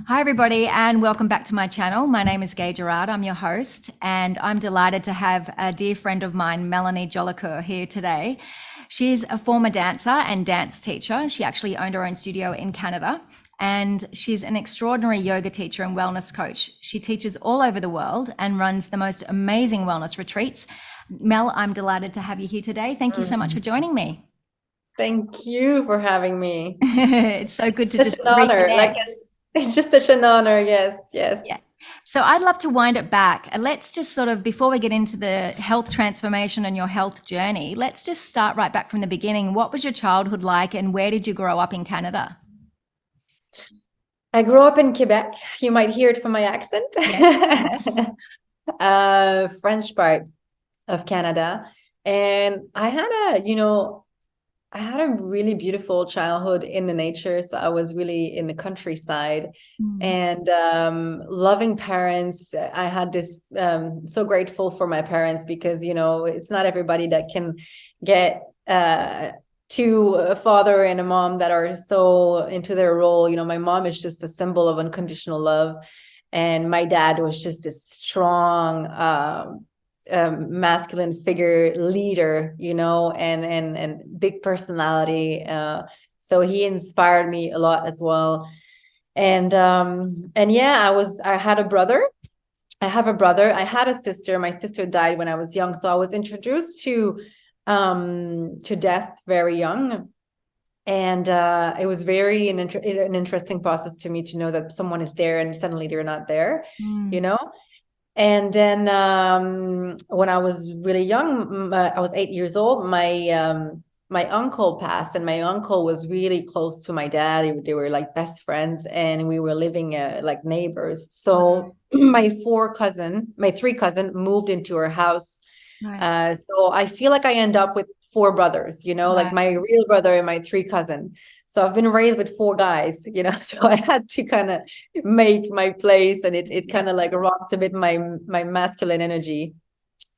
Hi, everybody, and welcome back to my channel. My name is Gaye Gerard. I'm your host, and I'm delighted to have a dear friend of mine, Melanie Jolicoeur, here today. She's a former dancer and dance teacher. She actually owned her own studio in Canada, and she's an extraordinary yoga teacher and wellness coach. She teaches all over the world and runs the most amazing wellness retreats. Mel, I'm delighted to have you here today. Thank you so much for joining me. Thank you for having me. It's so good to Such just an honor. reconnect. It's just such an honor. Yes, yes. Yeah. So I'd love to wind it back. Let's just sort of, before we get into the health transformation and your health journey, let's just start right back from the beginning. What was your childhood like and where did you grow up in Canada? I grew up in Quebec. You might hear it from my accent. Yes, yes. French part of Canada. And I had a really beautiful childhood in the nature. So I was really in the countryside Mm. and loving parents. I had this, so grateful for my parents because, it's not everybody that can get to a father and a mom that are so into their role. My mom is just a symbol of unconditional love. And my dad was just a strong, masculine figure, leader, and big personality. So he inspired me a lot as well. And yeah, I had a brother. I have a brother. I had a sister. My sister died when I was young, so I was introduced to death very young. And it was very an interesting process to me to know that someone is there and suddenly they're not there, you Mm. know. And then when I was really young, I was 8 years old, my uncle passed, and my uncle was really close to my dad. They were like best friends, and we were living like neighbors. So my three cousin moved into our house. Right, So I feel like I end up with four brothers, like right. my real brother and my three cousin. So I've been raised with four guys, so I had to kind of make my place, and it Yeah. kind of like rocked a bit my masculine energy.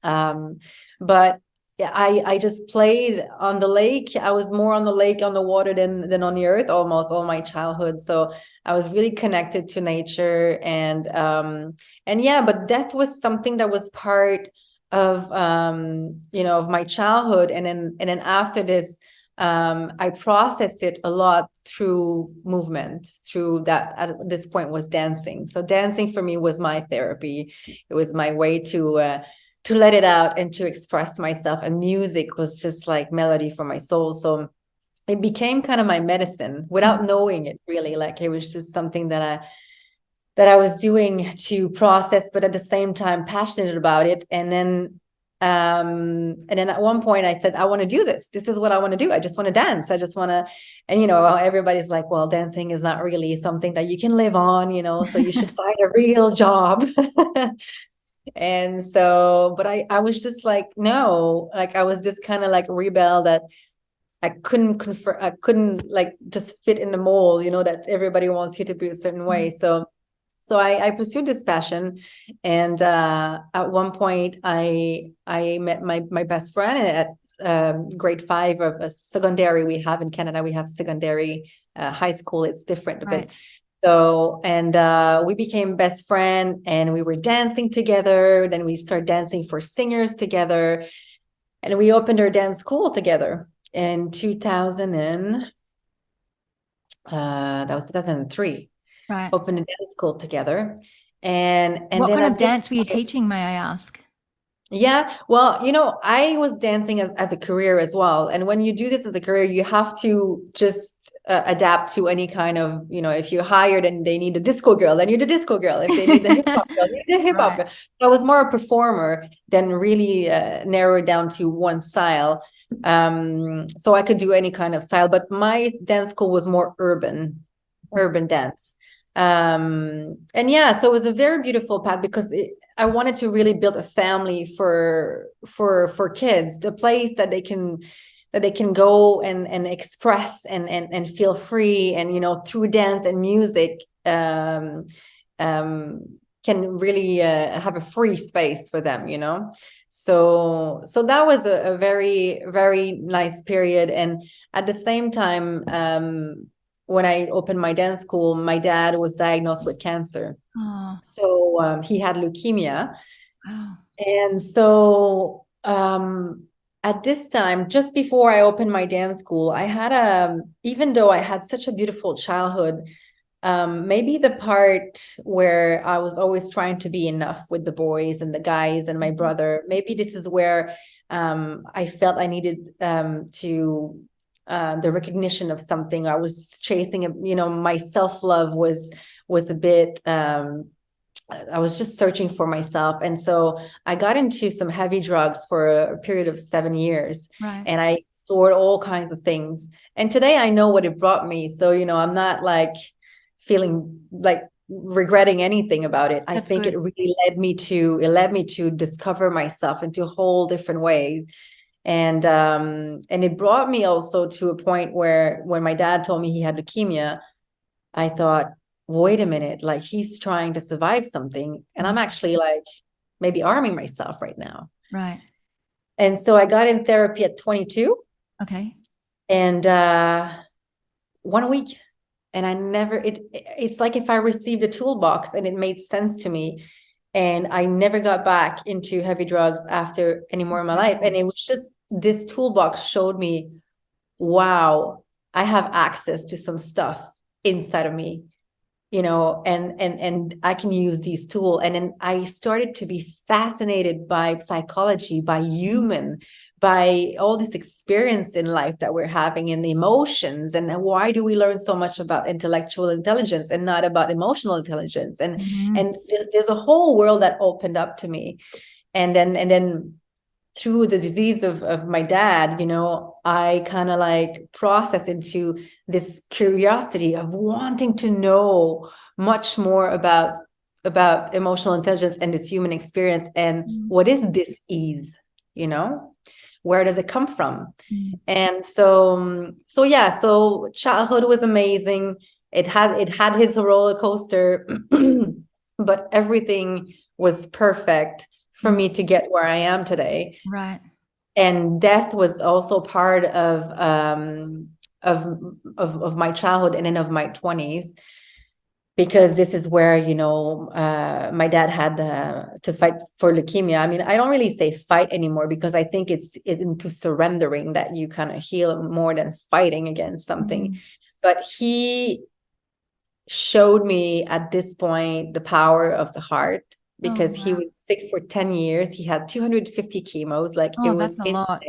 But yeah, I just played on the lake. I was more on the lake, on the water than on the earth almost all my childhood. So I was really connected to nature, and yeah, but death was something that was part of my childhood. And then after this, I processed it a lot through movement, through that at this point was dancing. So dancing for me was my therapy. It was my way to let it out and to express myself. And music was just like melody for my soul. So it became kind of my medicine without Mm. knowing it really. Like it was just something that I was doing to process, but at the same time passionate about it. And then at one point I said, I want to do this. This is what I want to do. I just want to dance. I just want to, and everybody's like, well, dancing is not really something that you can live on, so you should find a real job. And so, but I was just like, no, like I was this kind of like rebel that I couldn't like just fit in the mold, that everybody wants you to be a certain way. Mm. So I pursued this passion, and at one point I met my best friend at grade 5 of a secondary. We have in Canada, we have secondary, high school. It's different a bit. Right. So, and we became best friend, and we were dancing together. Then we started dancing for singers together, and we opened our dance school together in 2000 that was 2003. Right. Opened a dance school together. And What then kind of at this dance were you point, teaching, may I ask? yeah, well, I was dancing as a career as well. And when you do this as a career, you have to just adapt to any kind of, if you're hired and they need a disco girl, then you're the disco girl. If they need the hip hop girl, you're the hip hop Right. girl. So I was more a performer than really narrowed down to one style. So I could do any kind of style, but my dance school was more urban dance. And yeah, so it was a very beautiful path because I wanted to really build a family for kids, the place that they can go and express and feel free, and through dance and music, can really have a free space for them. So that was a very very nice period. And at the same time, when I opened my dance school, my dad was diagnosed with cancer. Oh, So he had leukemia. wow. And so at this time, just before I opened my dance school, I had even though I had such a beautiful childhood, maybe the part where I was always trying to be enough with the boys and the guys and my brother, maybe this is where I felt I needed to the recognition of something. I was chasing, my self-love was a bit I was just searching for myself. And so I got into some heavy drugs for a period of 7 years. Right. And I explored all kinds of things. And today I know what it brought me. So, I'm not like feeling like regretting anything about it. I That's think good. it really led me to discover myself into a whole different way. And it brought me also to a point where when my dad told me he had leukemia, I thought, wait a minute, like he's trying to survive something. And I'm actually like maybe arming myself right now. Right. And so I got in therapy at 22. Okay. And 1 week. And I never, it's like if I received a toolbox and it made sense to me. And I never got back into heavy drugs after anymore in my life. And it was just this toolbox showed me, wow, I have access to some stuff inside of me, and I can use these tools. And then I started to be fascinated by psychology, by human, by all this experience in life that we're having and emotions. And why do we learn so much about intellectual intelligence and not about emotional intelligence? And there's a whole world that opened up to me. And then through the disease of my dad, I kind of like process into this curiosity of wanting to know much more about emotional intelligence and this human experience. And what is this ease, where does it come from? And so childhood was amazing. It had his roller coaster, but everything was perfect for me to get where I am today. Right. And death was also part of my childhood and then of my 20s, because this is where, my dad had to fight for leukemia. I mean, I don't really say fight anymore, because I think it's into surrendering that you kind of heal more than fighting against something. But he showed me at this point the power of the heart, because he was sick for 10 years. He had 250 chemos. Like it was that's a insane. lot.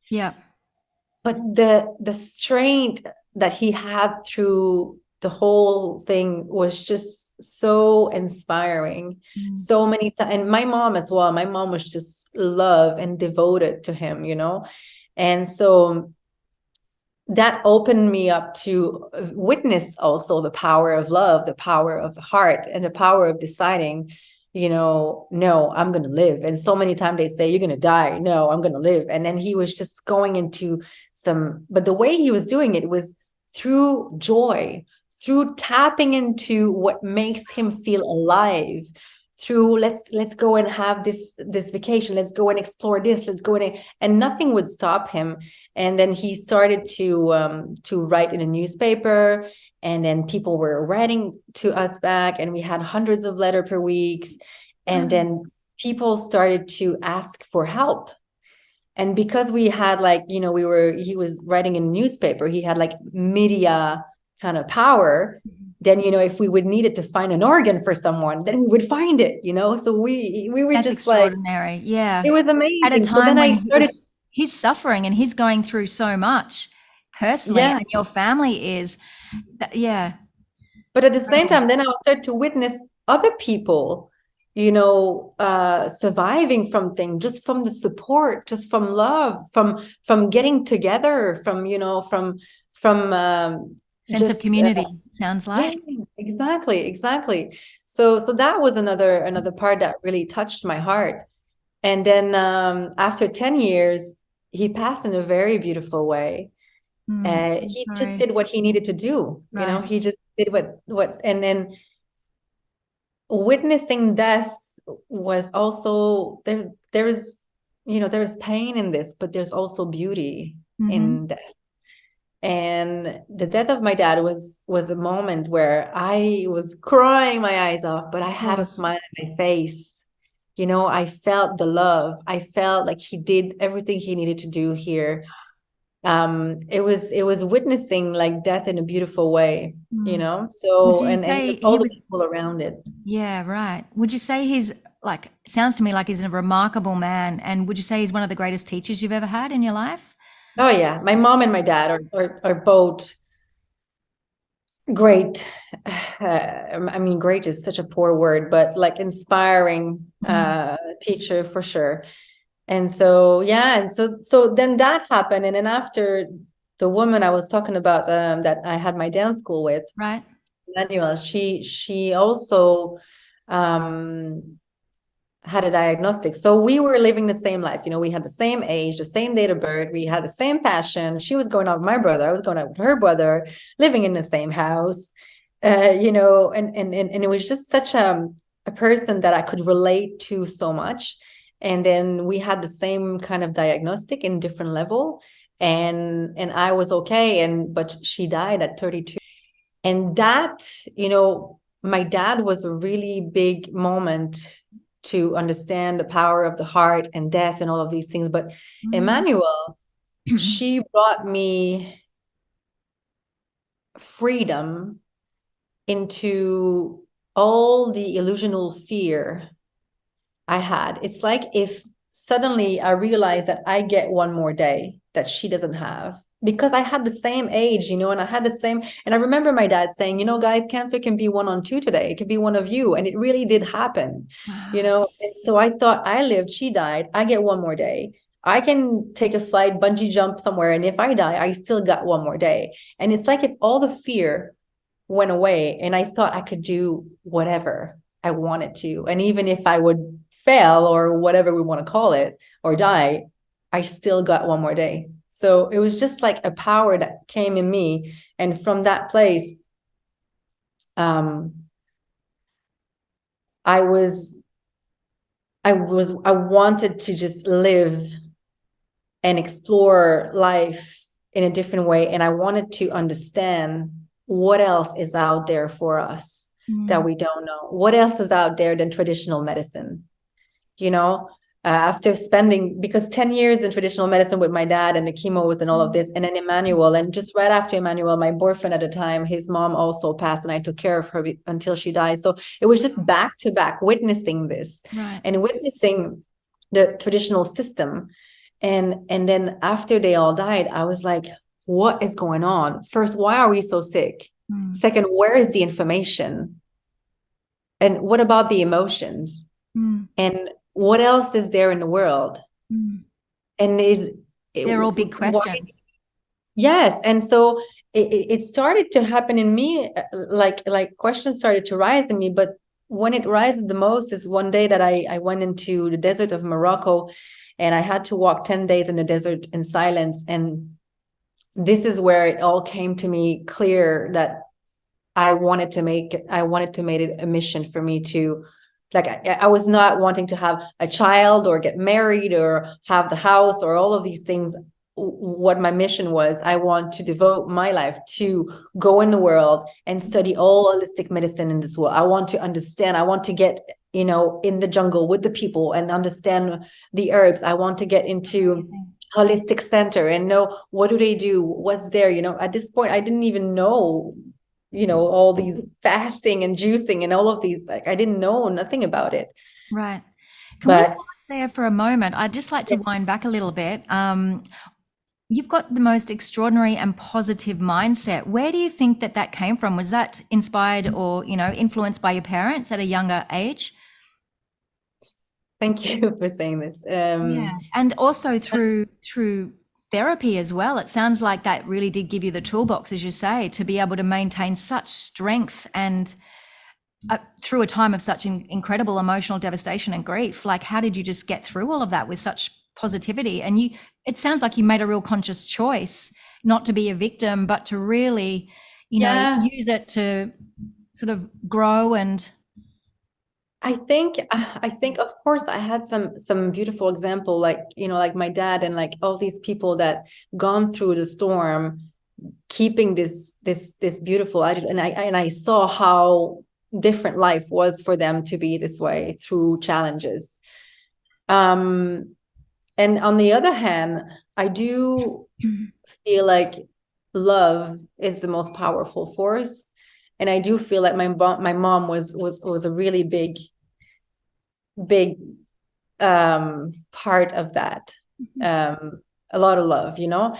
Yeah. But the strength that he had through the whole thing was just so inspiring. So many times. And my mom as well. My mom was just love and devoted to him, And so that opened me up to witness also the power of love, the power of the heart, and the power of deciding, no, I'm going to live. And so many times they say, you're going to die. No, I'm going to live. And then he was just going into but the way he was doing it was through joy, through tapping into what makes him feel alive, through let's go and have this vacation, let's go and explore this, let's go and nothing would stop him. And then he started to write in a newspaper, and then people were writing to us back, and we had hundreds of letters per week. And then people started to ask for help. And because we had he was writing in a newspaper, he had like media kind of power. Then, if we would need it to find an organ for someone, then we would find it, So we were That's just extraordinary. like, yeah. It was amazing. At a So time then when he's suffering and he's going through so much personally, and your family is, yeah. But at the same time, then I would start to witness other people, surviving from things, just from the support, just from love, from getting together, from Sense of community, sounds like. Yeah, exactly. So that was another part that really touched my heart. And then after 10 years, he passed in a very beautiful way. He just did what he needed to do. Right. He just did what, and then witnessing death was also there's pain in this, but there's also beauty in death. And the death of my dad was a moment where I was crying my eyes off, but I had a smile on my face. You know, I felt the love. I felt like he did everything he needed to do here. It was witnessing like death in a beautiful way, you know. Would So you and say all he the was, people around it. yeah, right. Would you say he's like, sounds to me like he's a remarkable man. And would you say he's one of the greatest teachers you've ever had in your life? Oh yeah, my mom and my dad are both great. I mean, great is such a poor word, but like inspiring teacher for sure. And so yeah, and so then that happened, and then after, the woman I was talking about, that I had my dance school with, Right. Manuel, she also um had a diagnostic. So we were living the same life. You know, we had the same age, the same date of birth, we had the same passion. She was going out with my brother, I was going out with her brother, living in the same house. You know, and it was just such a person that I could relate to so much. And then we had the same kind of diagnostic in different level. And I was okay, but she died at 32. And that, you know, my dad was a really big moment to understand the power of the heart and death and all of these things. But Emmanuel, she brought me freedom into all the illusional fear I had. It's like if suddenly I realized that I get one more day that she doesn't have, because I had the same age, you know, and I had the same. And I remember my dad saying, you know, guys, cancer can be 1 on 2 today. It can be one of you. And it really did happen, you Wow. know. And so I thought, I lived, she died, I get one more day. I can take a flight, bungee jump somewhere. And if I die, I still got one more day. And it's like if all the fear went away and I thought I could do whatever I wanted to. And even if I would fail or whatever we want to call it or die, I still got one more day. So it was just like a power that came in me. And from that place, um, I was, I wanted to just live and explore life in a different way. And I wanted to understand what else is out there for us that we don't know. What else is out there than traditional medicine? You know, after spending, because 10 years in traditional medicine with my dad and the chemos and all of this, and then Emmanuel, and just right after Emmanuel, my boyfriend at the time, his mom also passed, and I took care of her until she died. So it was just back to back witnessing this, Right. and witnessing the traditional system. And then after they all died, I was like, what is going on? First, why are we so sick? Second, where is the information? And what about the emotions? And what else is there in the world? And They're all big questions. Yes. And so it started to happen in me, like questions started to rise in me. But when it rises the most is one day that I went into the desert of Morocco, and I had to walk 10 days in the desert in silence. And this is where it all came to me clear that I wanted to make it a mission for me to, like, I was not wanting to have a child or get married or have the house or all of these things. What my mission was, I want to devote my life to go in the world and study all holistic medicine in this world. I want to understand, I want to get, you know, in the jungle with the people and understand the herbs. I want to get into holistic center and know what do they do, what's there. You know, at this point, I didn't even know, you know, all these fasting and juicing and all of these, like I didn't know nothing about it. Right. Can we But pause there for a moment? I'd just like to wind back a little bit. You've got the most extraordinary and positive mindset. Where do you think that that came from? Was that inspired or, you know, influenced by your parents at a younger age? thank you for saying this. Yeah. And also through therapy as well. It sounds like that really did give you the toolbox, as you say, to be able to maintain such strength and through a time of such incredible emotional devastation and grief. Like, how did you just get through all of that with such positivity? And it sounds like you made a real conscious choice not to be a victim, but to really, you know, use it to sort of grow. And I think of course I had some beautiful example, like, you know, like my dad and like all these people that gone through the storm, keeping this beautiful attitude. And I saw how different life was for them to be this way through challenges. And on the other hand, I do feel like love is the most powerful force. And I do feel like my mom was a really big part of that. A lot of love, you know.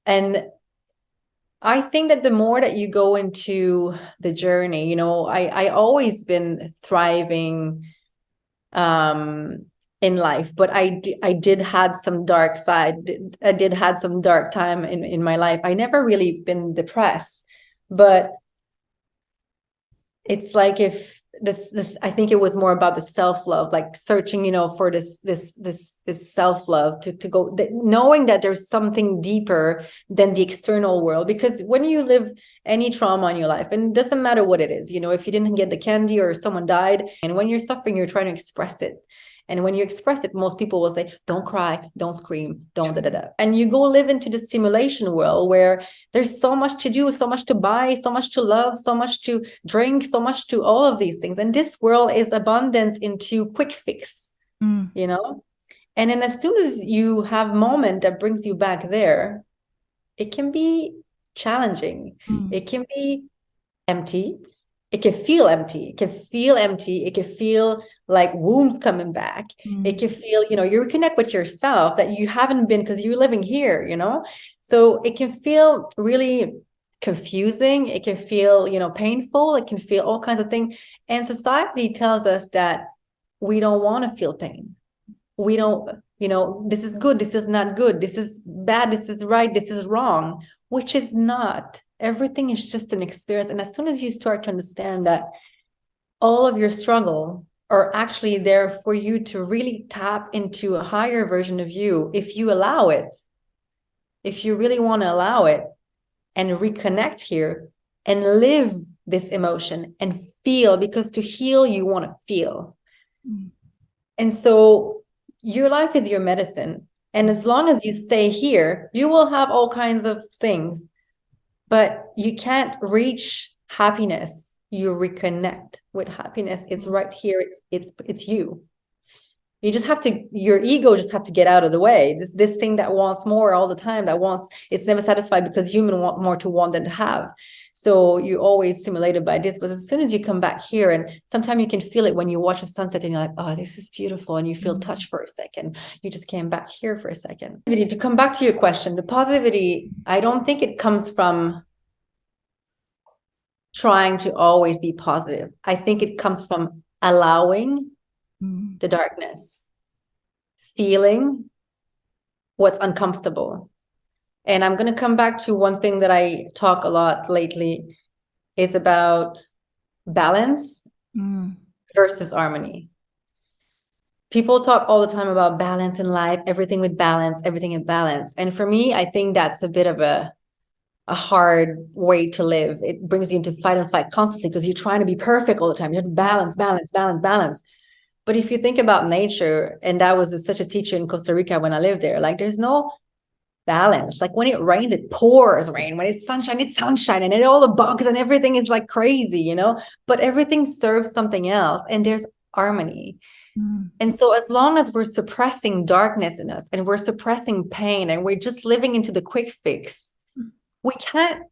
And I think that the more that you go into the journey, you know, I always been thriving in life, but I did had some dark side. I did had some dark time in my life. I never really been depressed, but it's like if this I think it was more about the self-love, like searching, you know, for this self-love to go, knowing that there's something deeper than the external world. Because when you live any trauma in your life, and it doesn't matter what it is, you know, if you didn't get the candy or someone died, and when you're suffering, you're trying to express it. And when you express it, most people will say, don't cry, don't scream, don't da-da-da. And you go live into the stimulation world where there's so much to do, so much to buy, so much to love, so much to drink, so much to all of these things. And this world is abundance into quick fix, you know? And then as soon as you have a moment that brings you back there, it can be challenging. It can be empty. It can feel empty. It can feel empty. It can feel like wounds coming back. It can feel, you know, you reconnect with yourself that you haven't been because you're living here, you know? So it can feel really confusing. It can feel, you know, painful. It can feel all kinds of things. And society tells us that we don't want to feel pain. We don't, you know, this is good. This is not good. This is bad. This is right. This is wrong, which is not. Everything is just an experience. And as soon as you start to understand that all of your struggle are actually there for you to really tap into a higher version of you, if you allow it, if you really want to allow it and reconnect here and live this emotion and feel, because to heal, you want to feel. And so your life is your medicine. And as long as you stay here, you will have all kinds of things. But you can't reach happiness. You reconnect with happiness. It's right here. It's you. You just have to, your ego just have to get out of the way. This thing that wants more all the time, that wants, it's never satisfied because humans want more to want than to have. So you're always stimulated by this. But as soon as you come back here, and sometimes you can feel it when you watch a sunset and you're like, oh, this is beautiful. And you feel touched for a second. You just came back here for a second. To come back to your question, the positivity, I don't think it comes from trying to always be positive. I think it comes from allowing the darkness, feeling what's uncomfortable. And I'm going to come back to one thing that I talk a lot lately is about balance versus harmony. People talk all the time about balance in life, everything with balance, everything in balance. And for me, I think that's a bit of a hard way to live. It brings you into fight and flight constantly because you're trying to be perfect all the time. You have to balance, balance, balance, balance. But if you think about nature, and that was such a teacher in Costa Rica when I lived there, like there's no balance. Like when it rains, it pours rain. When it's sunshine, and all the bugs and everything is like crazy, you know, but everything serves something else, and there's harmony. And so as long as we're suppressing darkness in us and we're suppressing pain and we're just living into the quick fix, we can't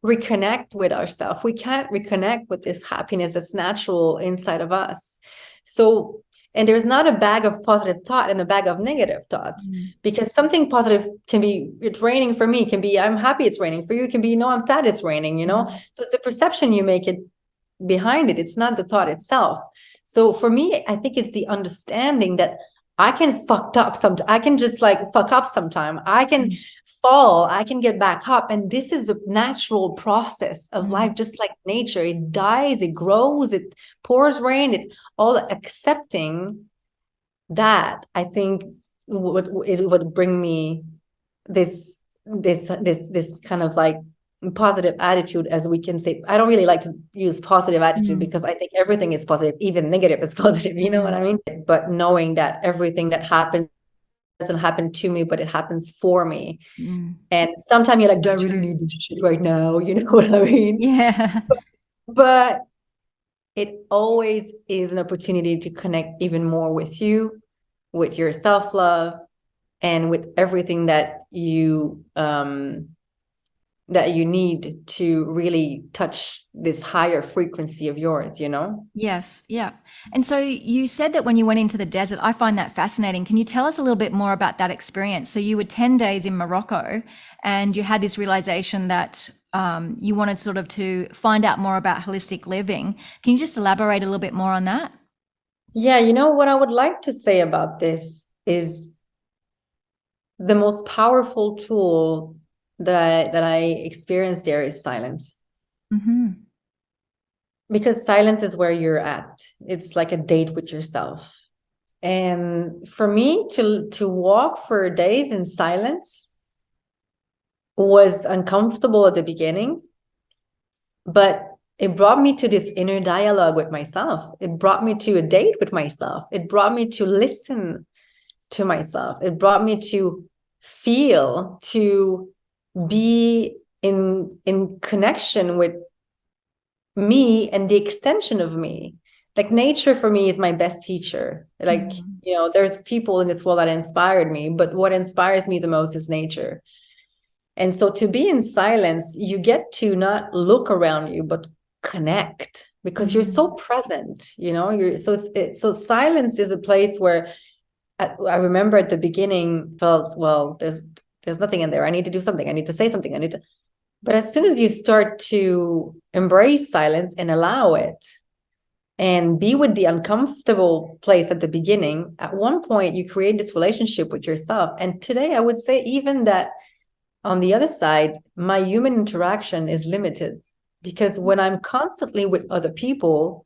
reconnect with ourselves. We can't reconnect with this happiness that's natural inside of us. So, and there's not a bag of positive thought and a bag of negative thoughts, because something positive can be, it's raining for me, can be, I'm happy it's raining. For you, it can be, no, I'm sad it's raining, you know? So it's the perception you make it behind it. It's not the thought itself. So for me, I think it's the understanding that I can fuck up sometimes. I can just like fuck up sometime. I can fall, I can get back up. And this is a natural process of life, just like nature. It dies, it grows, it pours rain, it all accepting that, I think would bring me this kind of like positive attitude, as we can say. I don't really like to use positive attitude because I think everything is positive, even negative is positive, you know what I mean? But knowing that everything that happens doesn't happen to me, but it happens for me. Mm. And sometimes you're like, do I really need this shit right now? You know what I mean? Yeah. But it always is an opportunity to connect even more with you, with your self-love, and with everything that you need to really touch this higher frequency of yours, you know? Yes. Yeah. And so you said that when you went into the desert, I find that fascinating. Can you tell us a little bit more about that experience? So you were 10 days in Morocco and you had this realization that you wanted sort of to find out more about holistic living. Can you just elaborate a little bit more on that? Yeah, you know what I would like to say about this is the most powerful tool that I experienced there is silence. Mm-hmm. Because silence is where you're at. It's like a date with yourself. And for me to walk for days in silence was uncomfortable at the beginning, but it brought me to this inner dialogue with myself. It brought me to a date with myself. It brought me to listen to myself. It brought me to feel, to be in connection with me and the extension of me. Like nature for me is my best teacher. Like, you know, there's people in this world that inspired me, but what inspires me the most is nature. And so to be in silence, you get to not look around you, but connect because you're so present, you know, so silence is a place where I remember at the beginning felt, well, there's nothing in there. I need to do something. I need to say something. But as soon as you start to embrace silence and allow it and be with the uncomfortable place at the beginning, at one point you create this relationship with yourself. And today I would say even that on the other side, my human interaction is limited because when I'm constantly with other people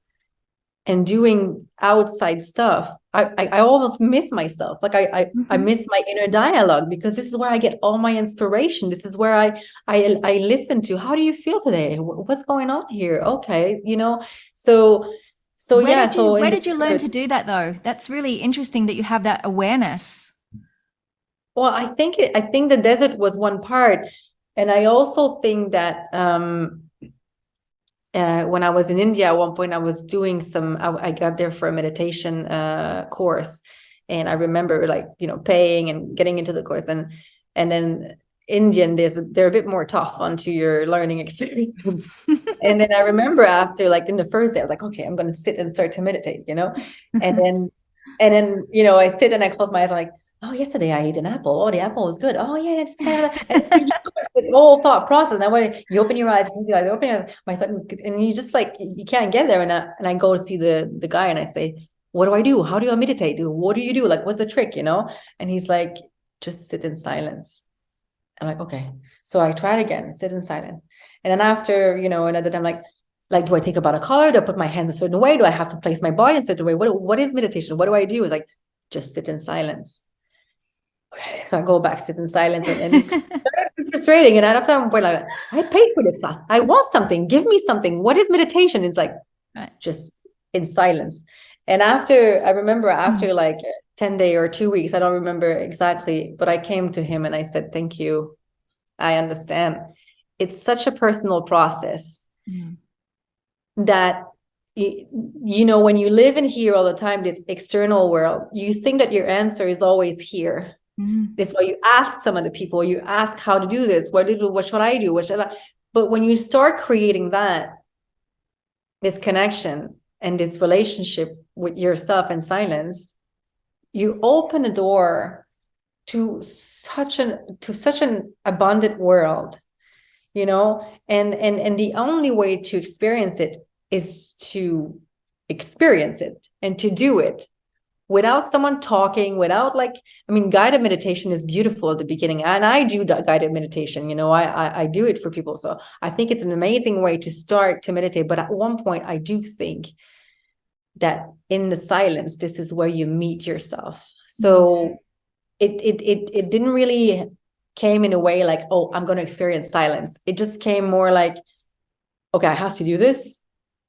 and doing outside stuff, I almost miss myself. Like I miss my inner dialogue because this is where I get all my inspiration. This is where I listen to, how do you feel today? What's going on here? Okay, you know, so yeah. So Where did you learn to do that though? That's really interesting that you have that awareness. well, I think the desert was one part, and I also think that when I was in India, at one point I was doing I got there for a meditation course, and I remember like, you know, paying and getting into the course, and then Indian, they're a bit more tough onto your learning experience. And then I remember after, like in the first day, I was like, okay, I'm going to sit and start to meditate, you know, and then you know, I sit and I close my eyes, I'm like, oh, yesterday I ate an apple. Oh, the apple was good. Oh, yeah, that's kind of. And you just go with the whole thought process. And when you open your eyes, open your eyes, my thought, and you just like you can't get there. And I go to see the guy, and I say, "What do I do? How do I meditate? What do you do? Like, what's the trick? You know?" And he's like, "Just sit in silence." I'm like, "Okay." So I tried again, sit in silence. And then after, you know, another time, like, do I think about a color? Do I put my hands a certain way? Do I have to place my body in a certain way? What is meditation? What do I do? It's like, just sit in silence. So I go back, sit in silence, and it's very frustrating. And after I'm like, I paid for this class. I want something. Give me something. What is meditation? It's like, just in silence. And I remember after like 10 days or 2 weeks, I don't remember exactly, but I came to him and I said, thank you. I understand. It's such a personal process that, you know, when you live in here all the time, this external world, you think that your answer is always here. That's why you ask some of the people, you ask how to do this, what should I do? But when you start creating this connection and this relationship with yourself in silence, you open a door to such an abundant world, you know, and the only way to experience it is to experience it and to do it without someone talking, without guided meditation is beautiful at the beginning. And I do guided meditation, you know, I do it for people. So I think it's an amazing way to start to meditate. But at one point, I do think that in the silence, this is where you meet yourself. So it didn't really came in a way like, oh, I'm going to experience silence. It just came more like, okay, I have to do this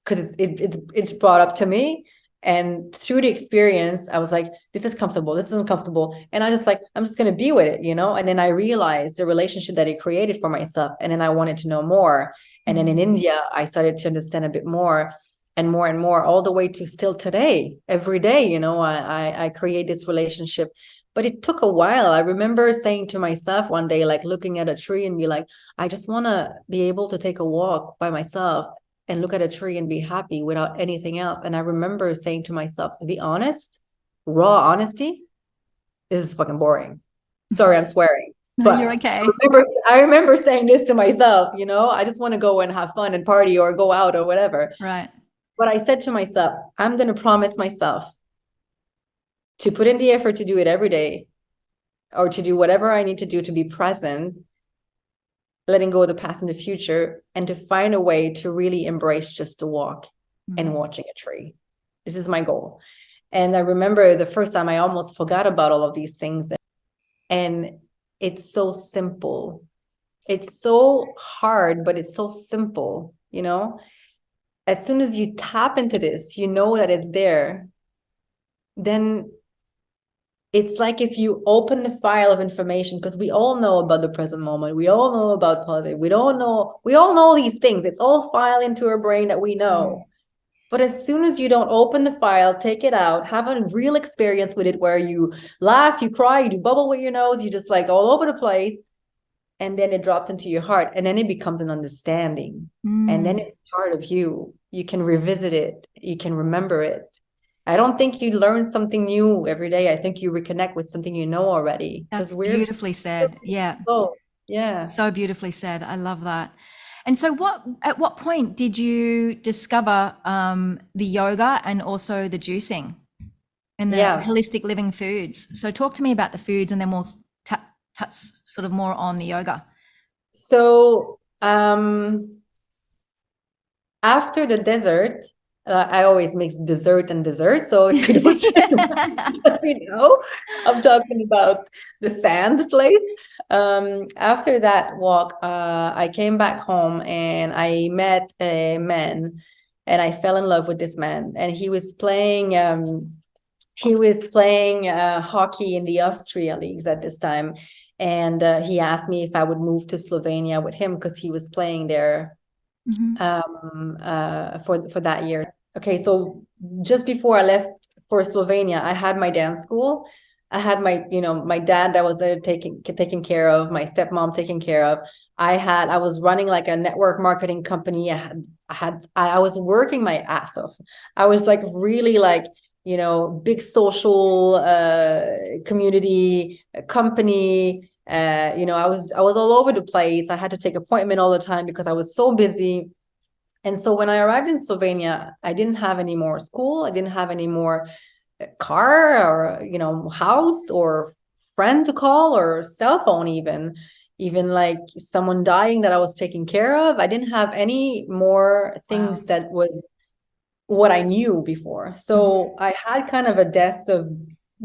because it's brought up to me. And through the experience, I was like, this is comfortable, this is uncomfortable. And I just like, I'm just going to be with it, you know? And then I realized the relationship that it created for myself. And then I wanted to know more. And then in India, I started to understand a bit more and more, all the way to still today, every day, you know, I create this relationship. But it took a while. I remember saying to myself one day, like looking at a tree and be like, I just want to be able to take a walk by myself and look at a tree and be happy without anything else. And I remember saying to myself, to be honest, raw honesty, this is fucking boring. Sorry, I'm swearing. No, But you're okay. I remember saying this to myself, you know, I just want to go and have fun and party or go out or whatever. Right. But I said to myself, I'm going to promise myself to put in the effort to do it every day, or to do whatever I need to do to be present, letting go of the past and the future, and to find a way to really embrace just the walk and watching a tree. This is my goal. And I remember the first time I almost forgot about all of these things. And it's so simple. It's so hard, but it's so simple, you know? As soon as you tap into this, you know that it's there. Then it's like if you open the file of information, because we all know about the present moment. We all know about politics. We all know these things. It's all filed into our brain that we know. But as soon as you don't open the file, take it out, have a real experience with it where you laugh, you cry, you do bubble with your nose, you just like all over the place. And then it drops into your heart, and then it becomes an understanding. And then it's part of you. You can revisit it. You can remember it. I don't think you learn something new every day. I think you reconnect with something you know already. That's beautifully said. Yeah. Oh, yeah. So beautifully said. I love that. And so at what point did you discover the yoga and also the juicing and the holistic living foods? So talk to me about the foods, and then we'll touch sort of more on the yoga. So after the desert, I always mix dessert and dessert. So if you don't let me know, I'm talking about the sand place. After that walk, I came back home and I met a man, and I fell in love with this man. And he was playing hockey in the Austria leagues at this time. And he asked me if I would move to Slovenia with him because he was playing there for that year. Okay, so just before I left for Slovenia, I had my dance school. I had my dad that was there taking care of, my stepmom taking care of. I was running like a network marketing company. I was working my ass off. I was like really like, big social community company. I was all over the place. I had to take appointment all the time because I was so busy. And so when I arrived in Slovenia, I didn't have any more school. I didn't have any more car or, house or friend to call or cell phone, even like someone dying that I was taking care of. I didn't have any more things that was what I knew before. So I had kind of a death of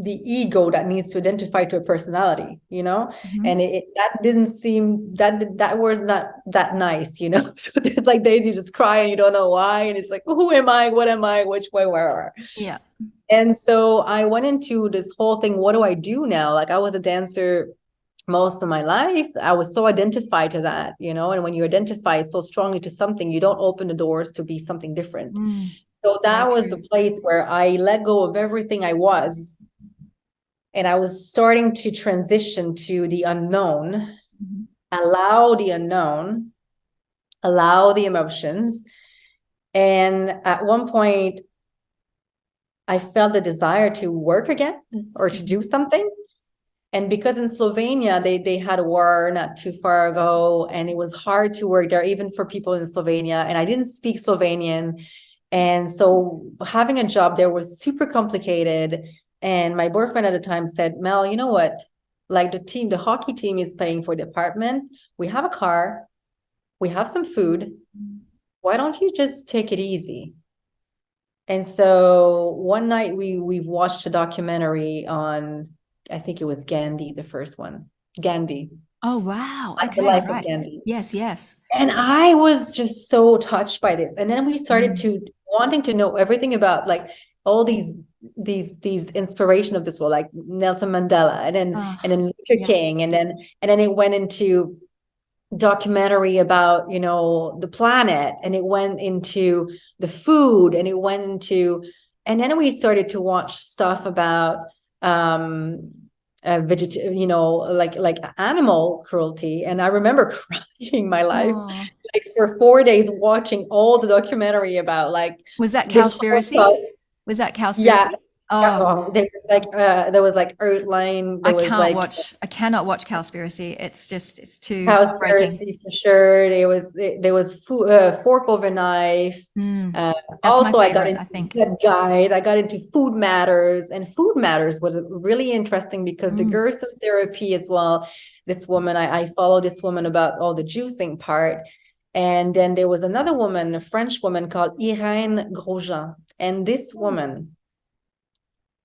the ego that needs to identify to a personality, and that didn't seem that was not that nice, So there's like days you just cry and you don't know why, and it's like, who am I, what am I, which way, where? Yeah. And so I went into this whole thing. What do I do now? Like, I was a dancer most of my life. I was so identified to that, and when you identify so strongly to something, you don't open the doors to be something different. So that was the place where I let go of everything I was. And I was starting to transition to the unknown, allow the unknown, allow the emotions. And at one point, I felt the desire to work again or to do something. And because in Slovenia, they had a war not too far ago, and it was hard to work there, even for people in Slovenia. And I didn't speak Slovenian. And so having a job there was super complicated. And my boyfriend at the time said, Mel, you know what? Like the hockey team is paying for the apartment. We have a car. We have some food. Why don't you just take it easy? And so one night we've watched a documentary on, I think it was Gandhi, the first one. Gandhi. Oh, wow. Okay, the life of Gandhi. Yes. And I was just so touched by this. And then we started to wanting to know everything about like all these inspiration of this world, like Nelson Mandela, and then Luther King, and then it went into documentary about, you know, the planet, and it went into the food, and it went into, and then we started to watch stuff about you know, like animal cruelty. And I remember crying my life like for 4 days watching all the documentary about like was that Cowspiracy? Was that Cowspiracy? Yeah. Oh, there was like Earthline. There was like I cannot watch Cowspiracy. It's too Cowspiracy for sure. There was Fork Over Knife. Also, I got into Gaye. I got into Food Matters, and Food Matters was really interesting because the Gerson therapy as well. This woman, I follow this woman about all the juicing part. And then there was another woman, a French woman called Irène Grosjean. And this woman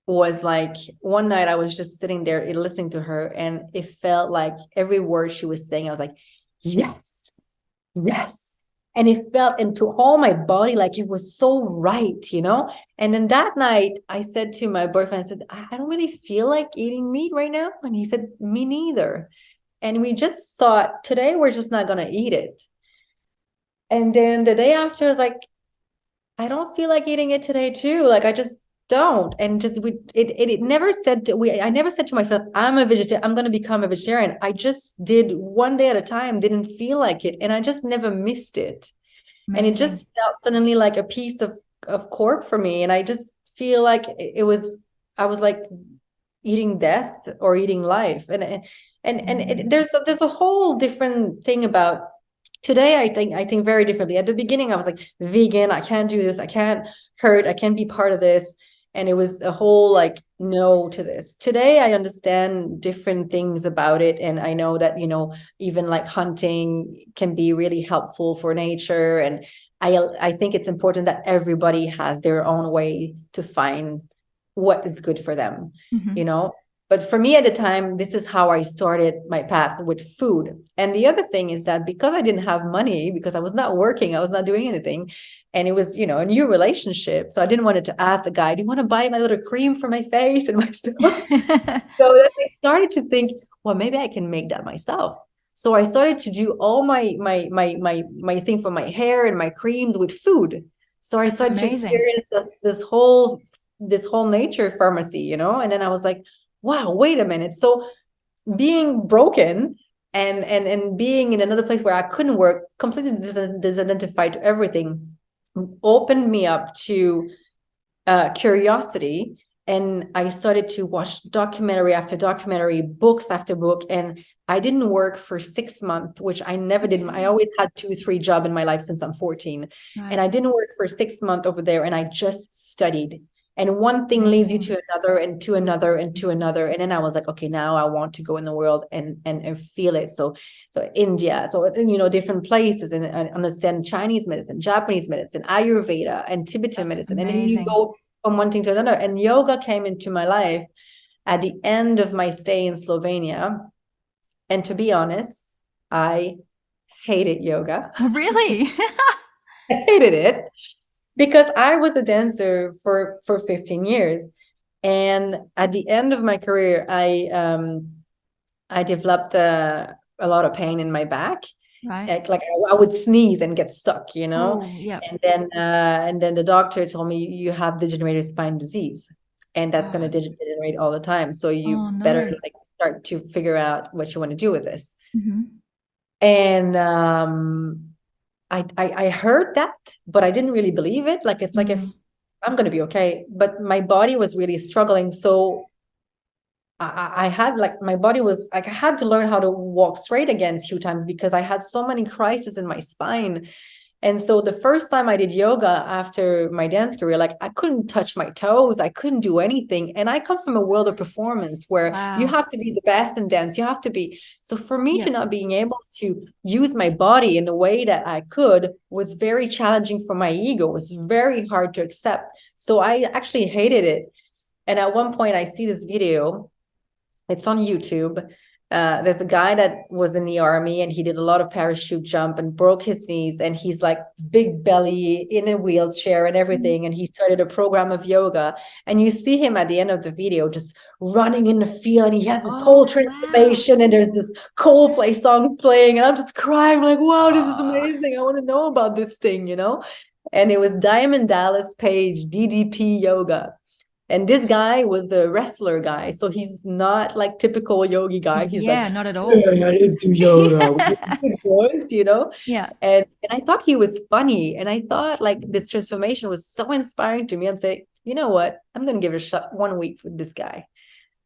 was like, one night I was just sitting there listening to her, and it felt like every word she was saying, I was like, yes, yes. And it felt into all my body like it was so right, you know? And then that night I said to my boyfriend, I said, I don't really feel like eating meat right now. And he said, me neither. And we just thought, today we're just not going to eat it. And then the day after, I was like, I don't feel like eating it today too. Like, I just don't. And just it never said I never said to myself, I'm a vegetarian, I'm going to become a vegetarian. I just did one day at a time, didn't feel like it, and I just never missed it. Amazing. And it just felt suddenly like a piece of corp for me. And I just feel like I was like eating death or eating life. And there's a whole different thing about today. I think very differently. At the beginning, I was like, vegan, I can't do this, I can't hurt, I can't be part of this. And it was a whole like no to this. Today, I understand different things about it. And I know that, you know, even like hunting can be really helpful for nature. And I think it's important that everybody has their own way to find what is good for them, you know. But for me at the time, this is how I started my path with food. And the other thing is that because I didn't have money, because I was not working, I was not doing anything. And it was, you know, a new relationship. So I didn't want to ask the guy, do you want to buy my little cream for my face and my stuff? So then I started to think, well, maybe I can make that myself. So I started to do all my thing for my hair and my creams with food. So I started to experience this whole nature pharmacy, you know. And then I was like, wow, wait a minute. So being broken and being in another place where I couldn't work, completely disidentified to everything, opened me up to curiosity. And I started to watch documentary after documentary, books after book. And I didn't work for 6 months, which I never did. I always had 2-3 jobs in my life since I'm 14. Right. And I didn't work for 6 months over there. And I just studied. And one thing leads you to another and to another and to another. And then I was like, okay, now I want to go in the world and feel it. So India, so, you know, different places, and understand Chinese medicine, Japanese medicine, Ayurveda, and Tibetan medicine. Amazing. And then you go from one thing to another. And yoga came into my life at the end of my stay in Slovenia. And to be honest, I hated yoga. Really? I hated it. Because I was a dancer for 15 years. And at the end of my career, I developed a lot of pain in my back. Right. Like I would sneeze and get stuck, you know. Oh, yeah. And then the doctor told me, you have degenerative spine disease, and that's going to degenerate all the time. So you better like start to figure out what you want to do with this. Mm-hmm. And I heard that, but I didn't really believe it. Like, it's like, if I'm going to be okay, but my body was really struggling. So I had like, my body was like, I had to learn how to walk straight again a few times because I had so many crises in my spine. And so the first time I did yoga after my dance career, like I couldn't touch my toes. I couldn't do anything. And I come from a world of performance where you have to be the best in dance. You have to be. So for me to not being able to use my body in the way that I could was very challenging for my ego. It was very hard to accept. So I actually hated it. And at one point I see this video, it's on YouTube. there's a guy that was in the army and he did a lot of parachute jump and broke his knees, and he's like big belly in a wheelchair and everything. And he started a program of yoga, and you see him at the end of the video just running in the field, and he has this whole transformation, and there's this Coldplay song playing, and I'm just crying like, wow, this is amazing. I want to know about this thing, you know? And it was Diamond Dallas Page, DDP Yoga. And this guy was a wrestler guy, so he's not like typical yogi guy. He's like, not at all. Yeah, I didn't do yoga with good voice, you know. Yeah. And I thought he was funny, and I thought like this transformation was so inspiring to me. I'm saying, you know what? I'm gonna give it a shot 1 week with this guy.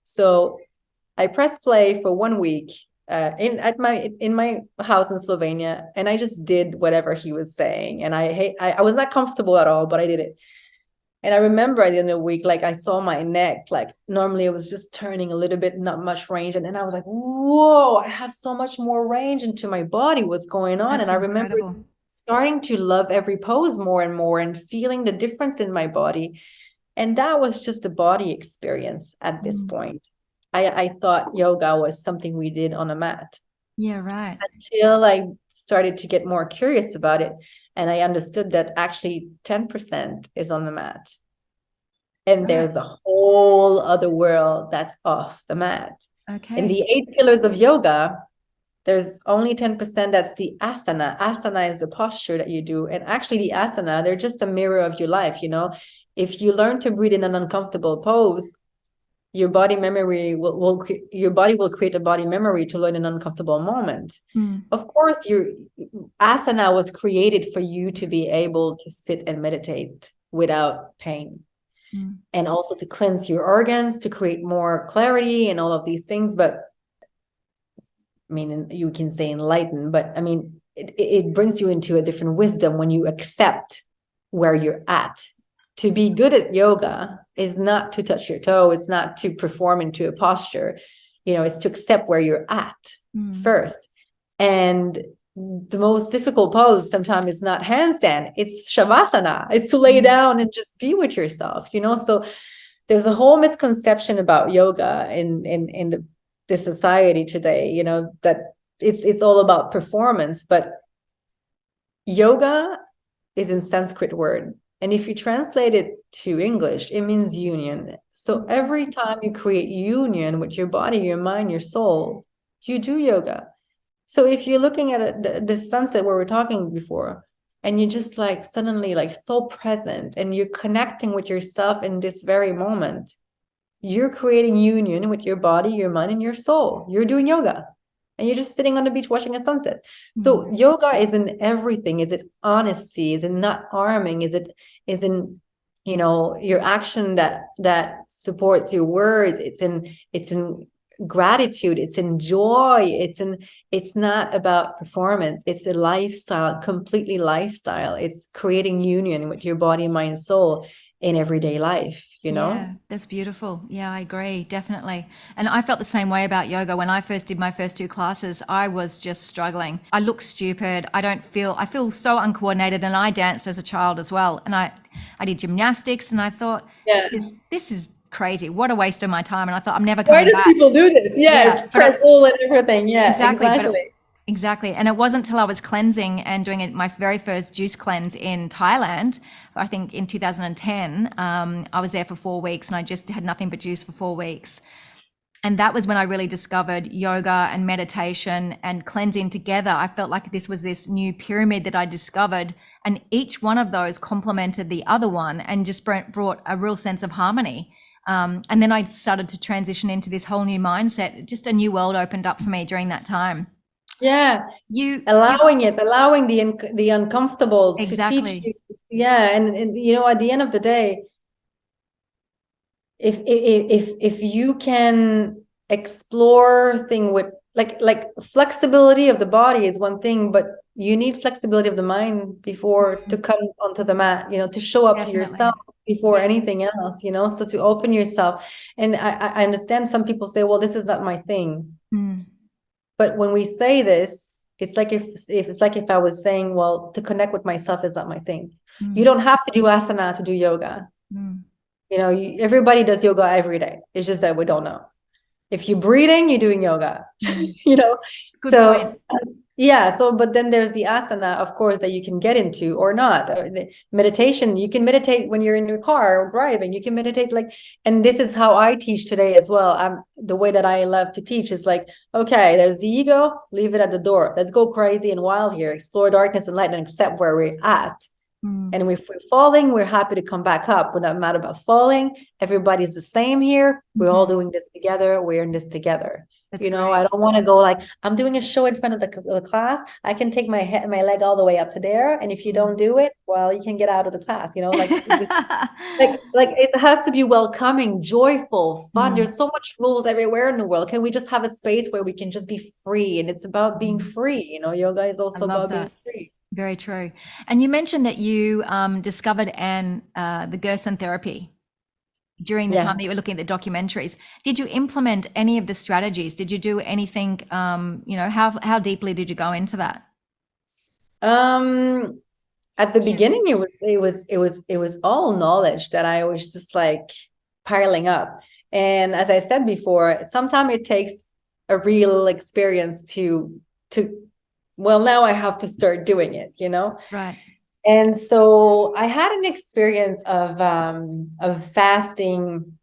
So I pressed play for 1 week in my house in Slovenia, and I just did whatever he was saying. And I was not comfortable at all, but I did it. And I remember at the end of the week, like I saw my neck, like normally it was just turning a little bit, not much range. And then I was like, whoa, I have so much more range into my body. What's going on? That's and I incredible. remember starting to love every pose more and more and feeling the difference in my body. And that was just a body experience at this point. I thought yoga was something we did on a mat. Yeah, right. Until I started to get more curious about it. And I understood that actually 10% is on the mat. And there's a whole other world that's off the mat. Okay. In the 8 pillars of yoga, there's only 10% that's the asana. Asana is the posture that you do. And actually the asana, they're just a mirror of your life, you know. If you learn to breathe in an uncomfortable pose, your body memory your body will create a body memory to learn an uncomfortable moment. Of course, your asana was created for you to be able to sit and meditate without pain, and also to cleanse your organs, to create more clarity and all of these things. But I mean, you can say enlighten, but I mean, it brings you into a different wisdom when you accept where you're at. To be good at yoga is not to touch your toe. It's not to perform into a posture. You know, it's to accept where you're at first. And the most difficult pose sometimes is not handstand. It's shavasana. It's to lay down and just be with yourself, you know? So there's a whole misconception about yoga in the society today, you know, that it's all about performance. But yoga is a Sanskrit word. And if you translate it to English, it means union. So every time you create union with your body, your mind, your soul, you do yoga. So if you're looking at the sunset where we're talking before, and you're just like suddenly like so present and you're connecting with yourself in this very moment, you're creating union with your body, your mind, and your soul. You're doing yoga. And you're just sitting on the beach watching a sunset. So yoga is in everything. Is it honesty? Is it not harming? Is in, you know, your action that supports your words? It's in gratitude. It's in joy. It's not about performance. It's a lifestyle, completely lifestyle. It's creating union with your body, mind, soul in everyday life, you know? Yeah, that's beautiful. Yeah, I agree, definitely. And I felt the same way about yoga. When I first did my first 2 classes, I was just struggling. I look stupid. I feel so uncoordinated, and I danced as a child as well. And I did gymnastics, and I thought, this is crazy. What a waste of my time. And I thought, I'm never coming back. Why does people do this? Yeah, treadmill and everything. Yeah, exactly. Exactly. And it wasn't until I was cleansing and doing my very first juice cleanse in Thailand, I think in 2010, I was there for 4 weeks and I just had nothing but juice for 4 weeks. And that was when I really discovered yoga and meditation and cleansing together. I felt like this was this new pyramid that I discovered, and each one of those complemented the other one and just brought a real sense of harmony. And then I started to transition into this whole new mindset. Just a new world opened up for me during that time. Yeah, allowing the uncomfortable to teach you. Yeah, and you know, at the end of the day, if you can explore thing with like flexibility of the body is one thing, but you need flexibility of the mind before to come onto the mat, you know, to show up to yourself before anything else, you know, so to open yourself. And I understand some people say, well, this is not my thing. But when we say this, it's like if I was saying, well, to connect with myself is not my thing. You don't have to do asana to do yoga. You know, everybody does yoga every day. It's just that we don't know. If you're breathing, you're doing yoga, Mm. you know? Good point. So yeah, so but then there's the asana, of course, that you can get into or not. The meditation, you can meditate when you're in your car or driving. You can meditate like, and this is how I teach today as well. The way that I love to teach is like, okay, there's the ego, leave it at the door. Let's go crazy and wild here, explore darkness and light and accept where we're at. Mm. And if we're falling, we're happy to come back up. We're not mad about falling. Everybody's the same here. We're all doing this together. We're in this together. That's You know, great. I don't want to go like, I'm doing a show in front of the class. I can take my leg all the way up to there. And if you don't do it, well, you can get out of the class, you know, like it has to be welcoming, joyful, fun. There's so much rules everywhere in the world. Can we just have a space where we can just be free? And it's about being free. You know, yoga is I also love about being that. free. Very true. And you mentioned that you discovered the Gerson therapy during the Yeah. time that you were looking at the documentaries. Did you implement any of the strategies? Did you do anything? How deeply did you go into that? At the beginning, it was all knowledge that I was just like piling up. And as I said before, sometimes it takes a real experience to well, now I have to start doing it, you know? Right. And so I had an experience of fasting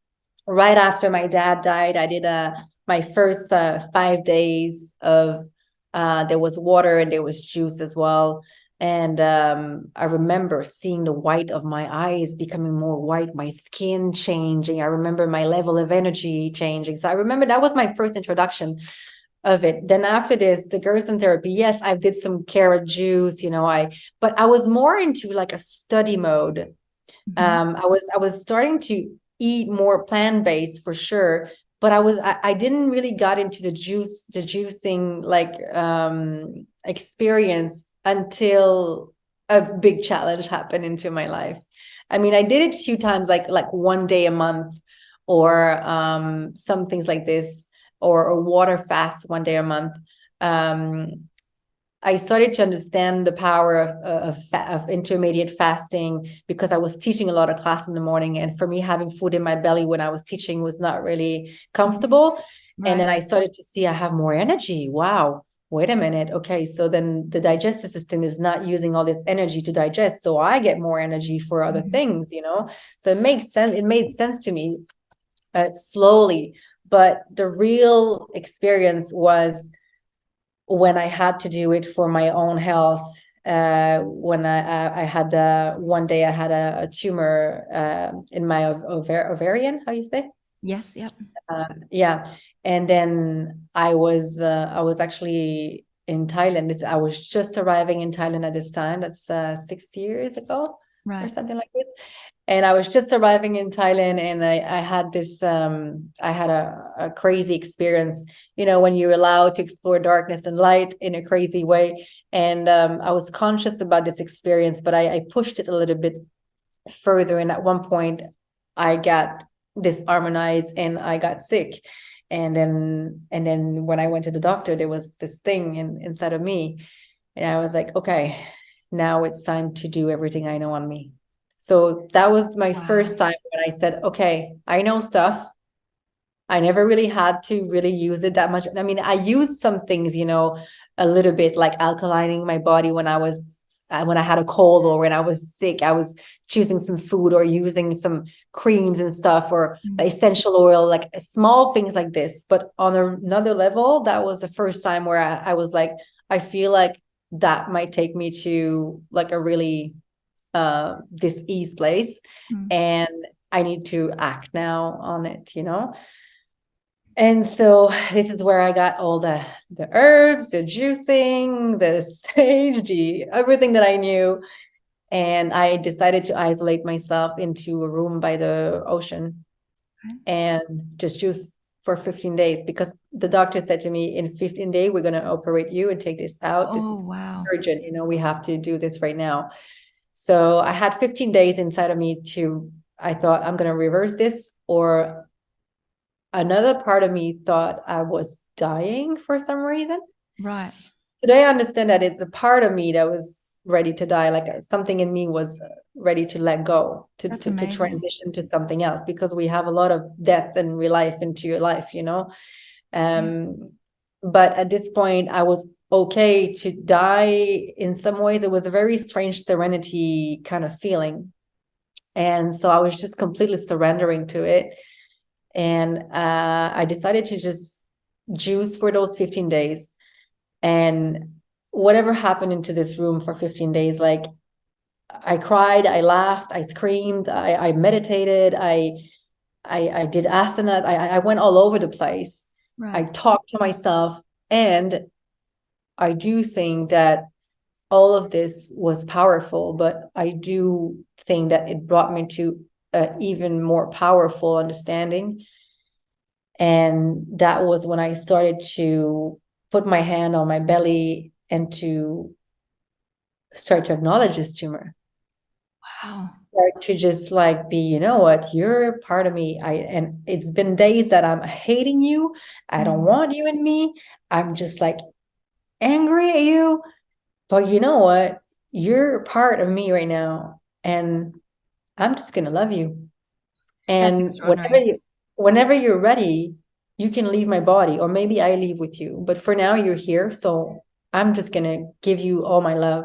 right after my dad died. I did my first 5 days of there was water and there was juice as well. And I remember seeing the white of my eyes becoming more white, my skin changing. I remember my level of energy changing. So I remember that was my first introduction of it. Then after this, the Gerson therapy, yes, I did some carrot juice, you know, but I was more into like a study mode. I was starting to eat more plant-based for sure, but I didn't really got into the juicing like experience until a big challenge happened into my life. I mean, I did it a few times, like 1 day a month or some things like this, or a water fast 1 day a month. I started to understand the power of intermediate fasting because I was teaching a lot of class in the morning. And for me, having food in my belly when I was teaching was not really comfortable. Right. And then I started to see I have more energy. Wow. Wait a minute. Okay. So then the digestive system is not using all this energy to digest. So I get more energy for other things, you know? So it makes sense. It made sense to me slowly. But the real experience was when I had to do it for my own health. When I had 1 day I had a tumor in my ovarian, how you say? Yes. Yep. Yeah, and then I was actually in Thailand. I was just arriving in Thailand at this time. That's 6 years ago or something like this. And I was just arriving in Thailand, and I had this I had a crazy experience, you know, when you're allowed to explore darkness and light in a crazy way. And I was conscious about this experience, but I pushed it a little bit further. And at one point I got disharmonized and I got sick. And then when I went to the doctor, there was this thing inside of me. And I was like, okay, now it's time to do everything I know on me. So that was my first time when I said, okay, I know stuff. I never really had to really use it that much. I mean, I used some things, you know, a little bit like alkalining my body when I had a cold or when I was sick. I was choosing some food or using some creams and stuff or essential oil, like small things like this. But on another level, that was the first time where I was like, I feel like that might take me to like a really dis-ease place, and I need to act now on it, you know. And so this is where I got all the herbs, the juicing, the sage, everything that I knew. And I decided to isolate myself into a room by the ocean and just juice for 15 days, because the doctor said to me, in 15 days, we're going to operate you and take this out. This is urgent. You know, we have to do this right now. So I had 15 days inside of me I thought I'm going to reverse this, or another part of me thought I was dying for some reason. Right. Today I understand that it's a part of me that was ready to die. Like something in me was ready to let go, to transition to something else, because we have a lot of death and relife into your life, you know. But at this point, I was okay to die. In some ways, it was a very strange serenity kind of feeling. And so I was just completely surrendering to it. And I decided to just juice for those 15 days. And whatever happened into this room for 15 days, like I cried, I laughed, I screamed, I meditated, I did asana, I went all over the place. I talked to myself, and I do think that all of this was powerful, but I do think that it brought me to an even more powerful understanding. And that was when I started to put my hand on my belly and to start to acknowledge this tumor. Wow. Start to just like be, you know what, you're part of me. And it's been days that I'm hating you. I don't want you in me. I'm just like angry at you. But you know what? You're part of me right now. And I'm just gonna love you. And whenever you're ready, you can leave my body, or maybe I leave with you. But for now, you're here. So I'm just gonna give you all my love.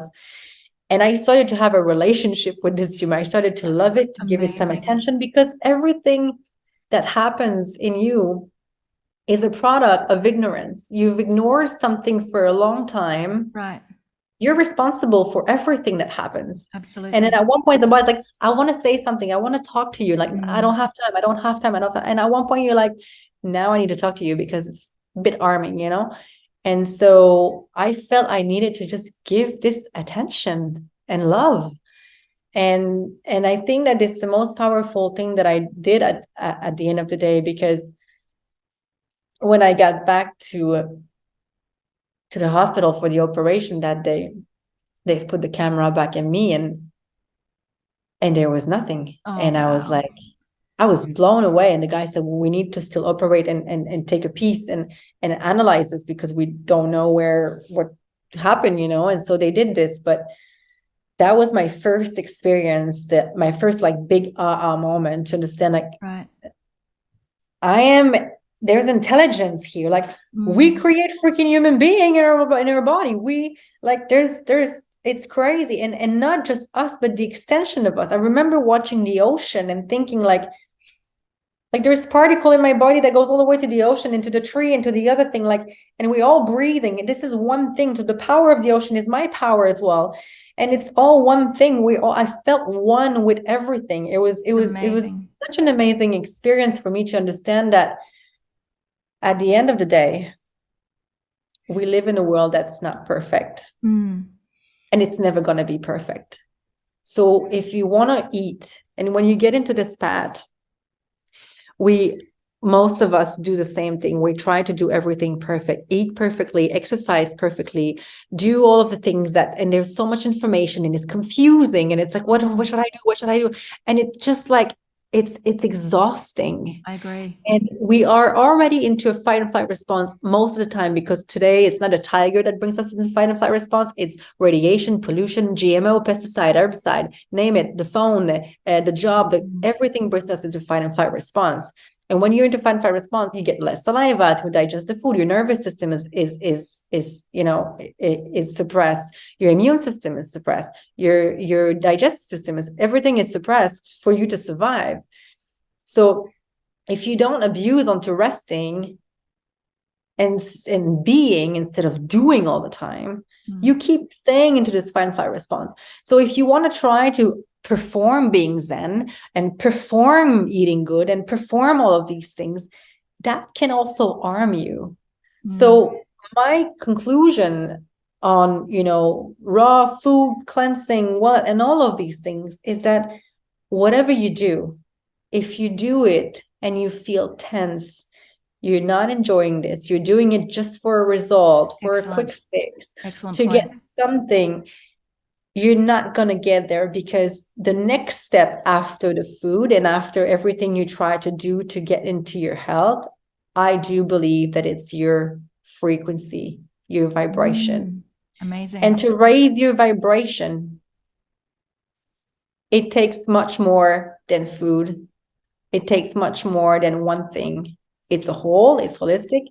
And I started to have a relationship with this tumor. I started to love it, to give it some attention, because everything that happens in you is a product of ignorance. You've ignored something for a long time. Right. You're responsible for everything that happens. Absolutely. And then at one point, the body's like, I want to say something. I want to talk to you. Like, I don't have time. I don't have time. And at one point, you're like, now I need to talk to you, because it's a bit arming, you know? And so I felt I needed to just give this attention and love. And I think that it's the most powerful thing that I did at the end of the day, because when I got back to the hospital for the operation that day, they've put the camera back in me, and there was nothing. And I was like, I was blown away. And the guy said, well, we need to still operate and take a piece and analyze this, because we don't know what happened, you know. And so they did this. But that was my first experience, that my first like big moment, to understand like, there's intelligence here. Like we create freaking human being in our body. We like, it's crazy. And not just us, but the extension of us. I remember watching the ocean and thinking like there's particle in my body that goes all the way to the ocean, into the tree, into the other thing, like, and we all breathing, and this is one thing. So the power of the ocean is my power as well. And it's all one thing. I felt one with everything. It was such an amazing experience for me to understand that at the end of the day, we live in a world that's not perfect. And it's never going to be perfect. So if you want to eat, and when you get into this path, most of us do the same thing. We try to do everything perfect, eat perfectly, exercise perfectly, do all of the things and there's so much information, and it's confusing, and it's like, what should I do? What should I do? And it just like, it's exhausting. I agree. And we are already into a fight and flight response most of the time, because today it's not a tiger that brings us into fight and flight response. It's radiation, pollution, GMO, pesticide, herbicide, name it, the phone, the job, everything brings us into fight and flight response. And when you're into fight and flight response, you get less saliva to digest the food. Your nervous system is suppressed. Your immune system is suppressed. Your digestive system everything is suppressed for you to survive. So if you don't abuse onto resting and being instead of doing all the time, you keep staying into this fight and flight response. So if you want to try to perform being Zen and perform eating good and perform all of these things, that can also harm you. So my conclusion on, raw food cleansing, and all of these things is that whatever you do, if you do it and you feel tense, you're not enjoying this, you're doing it just for a result, for a quick fix, to get something, you're not going to get there, because the next step after the food and after everything you try to do to get into your health, I do believe that it's your frequency, your vibration. Amazing. And to raise your vibration, it takes much more than food. It takes much more than one thing. It's a whole, it's holistic,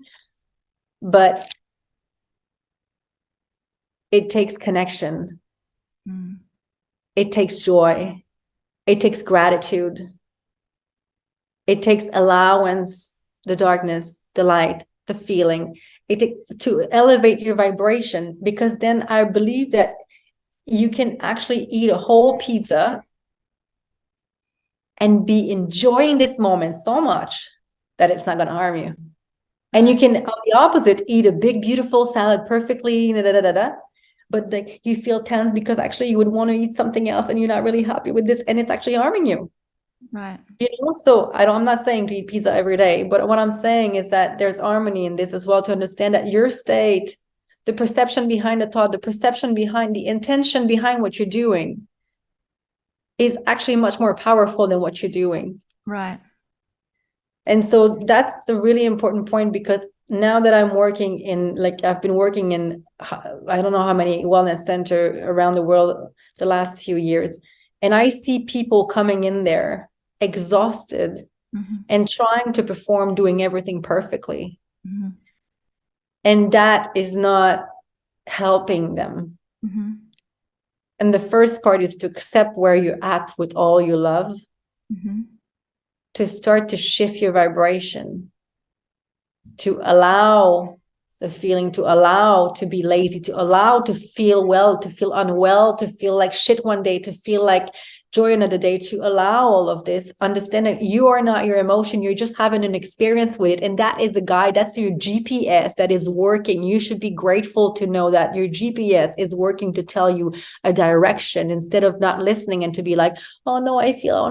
but it takes connection. It takes joy. It takes gratitude. It takes allowance, the darkness, the light, the feeling. To elevate your vibration, because then I believe that you can actually eat a whole pizza and be enjoying this moment so much that it's not going to harm you. And you can, on the opposite, eat a big, beautiful salad perfectly, but like you feel tense because actually you would want to eat something else and you're not really happy with this and it's actually harming you. Right. So I'm not saying to eat pizza every day, but what I'm saying is that there's harmony in this as well, to understand that your state, the perception behind the thought, the perception behind the intention behind what you're doing is actually much more powerful than what you're doing. Right. And so that's the really important point, because now that I'm working in, like, I've been working in, I don't know how many wellness centers around the world the last few years, and I see people coming in there exhausted and trying to perform, doing everything perfectly. And that is not helping them. And the first part is to accept where you're at with all you love, to start to shift your vibration, to allow the feeling, to allow to be lazy, to allow to feel well, to feel unwell, to feel like shit one day, to feel like joy another day, to allow all of this. Understand that you are not your emotion. You're just having an experience with it. And that is a guide. That's your GPS that is working. You should be grateful to know that your GPS is working to tell you a direction, instead of not listening and to be like, oh no, I feel.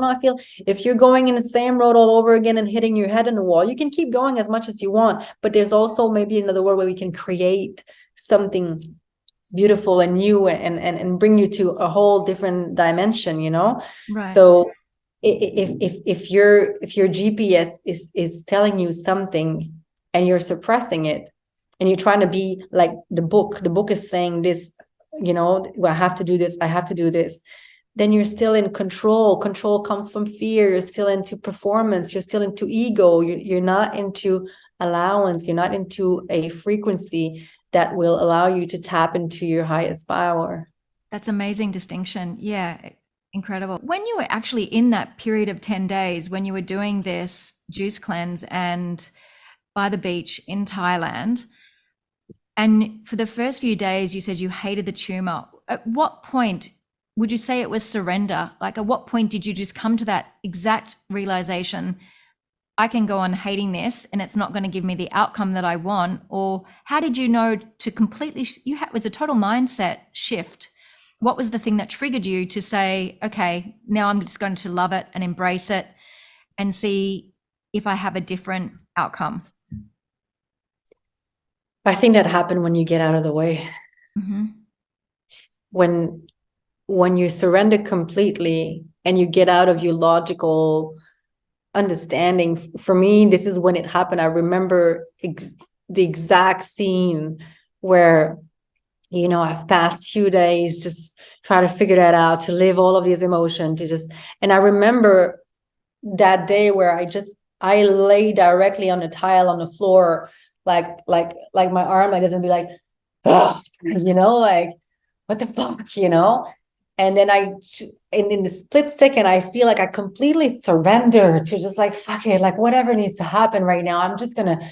If you're going in the same road all over again and hitting your head on the wall, you can keep going as much as you want. But there's also maybe another world where we can create something beautiful and new and bring you to a whole different dimension, Right. So if your GPS is telling you something and you're suppressing it, and you're trying to be like the book is saying this, well, I have to do this, then you're still in control comes from fear. You're still into performance, you're still into ego, you're not into allowance, you're not into a frequency that will allow you to tap into your highest power. That's amazing distinction. Yeah, incredible. When you were actually in that period of 10 days, when you were doing this juice cleanse and by the beach in Thailand, and for the first few days, you said you hated the tumor. At what point would you say it was surrender? Like, at what point did you just come to that exact realization, I can go on hating this and it's not going to give me the outcome that I want? Or how did you know to completely, it was a total mindset shift. What was the thing that triggered you to say, okay, now I'm just going to love it and embrace it and see if I have a different outcome? I think that happened when you get out of the way. When you surrender completely and you get out of your logical understanding. For me, this is when it happened. I remember the exact scene where, I've passed few days just trying to figure that out, to live all of these emotions, and I remember that day where I lay directly on the tile on the floor, like my arm like doesn't be like, oh, like what the fuck, And then in the split second, I feel like I completely surrender to just like, fuck it, like whatever needs to happen right now, I'm just going to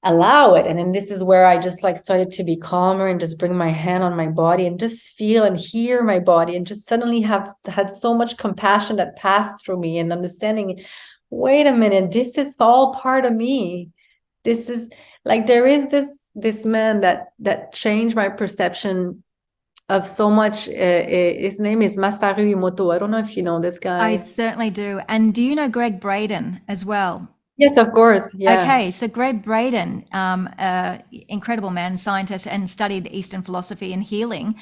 allow it. And then this is where I just like started to be calmer and just bring my hand on my body and just feel and hear my body, and just suddenly have had so much compassion that passed through me, and understanding, wait a minute, this is all part of me. This is like, there is this man that changed my perception of so much. His name is Masaru Emoto. I don't know if you know this guy. I certainly do. And do you know Greg Braden as well? Yes, of course. Yeah. Okay, so Greg Braden, incredible man, scientist, and studied Eastern philosophy and healing,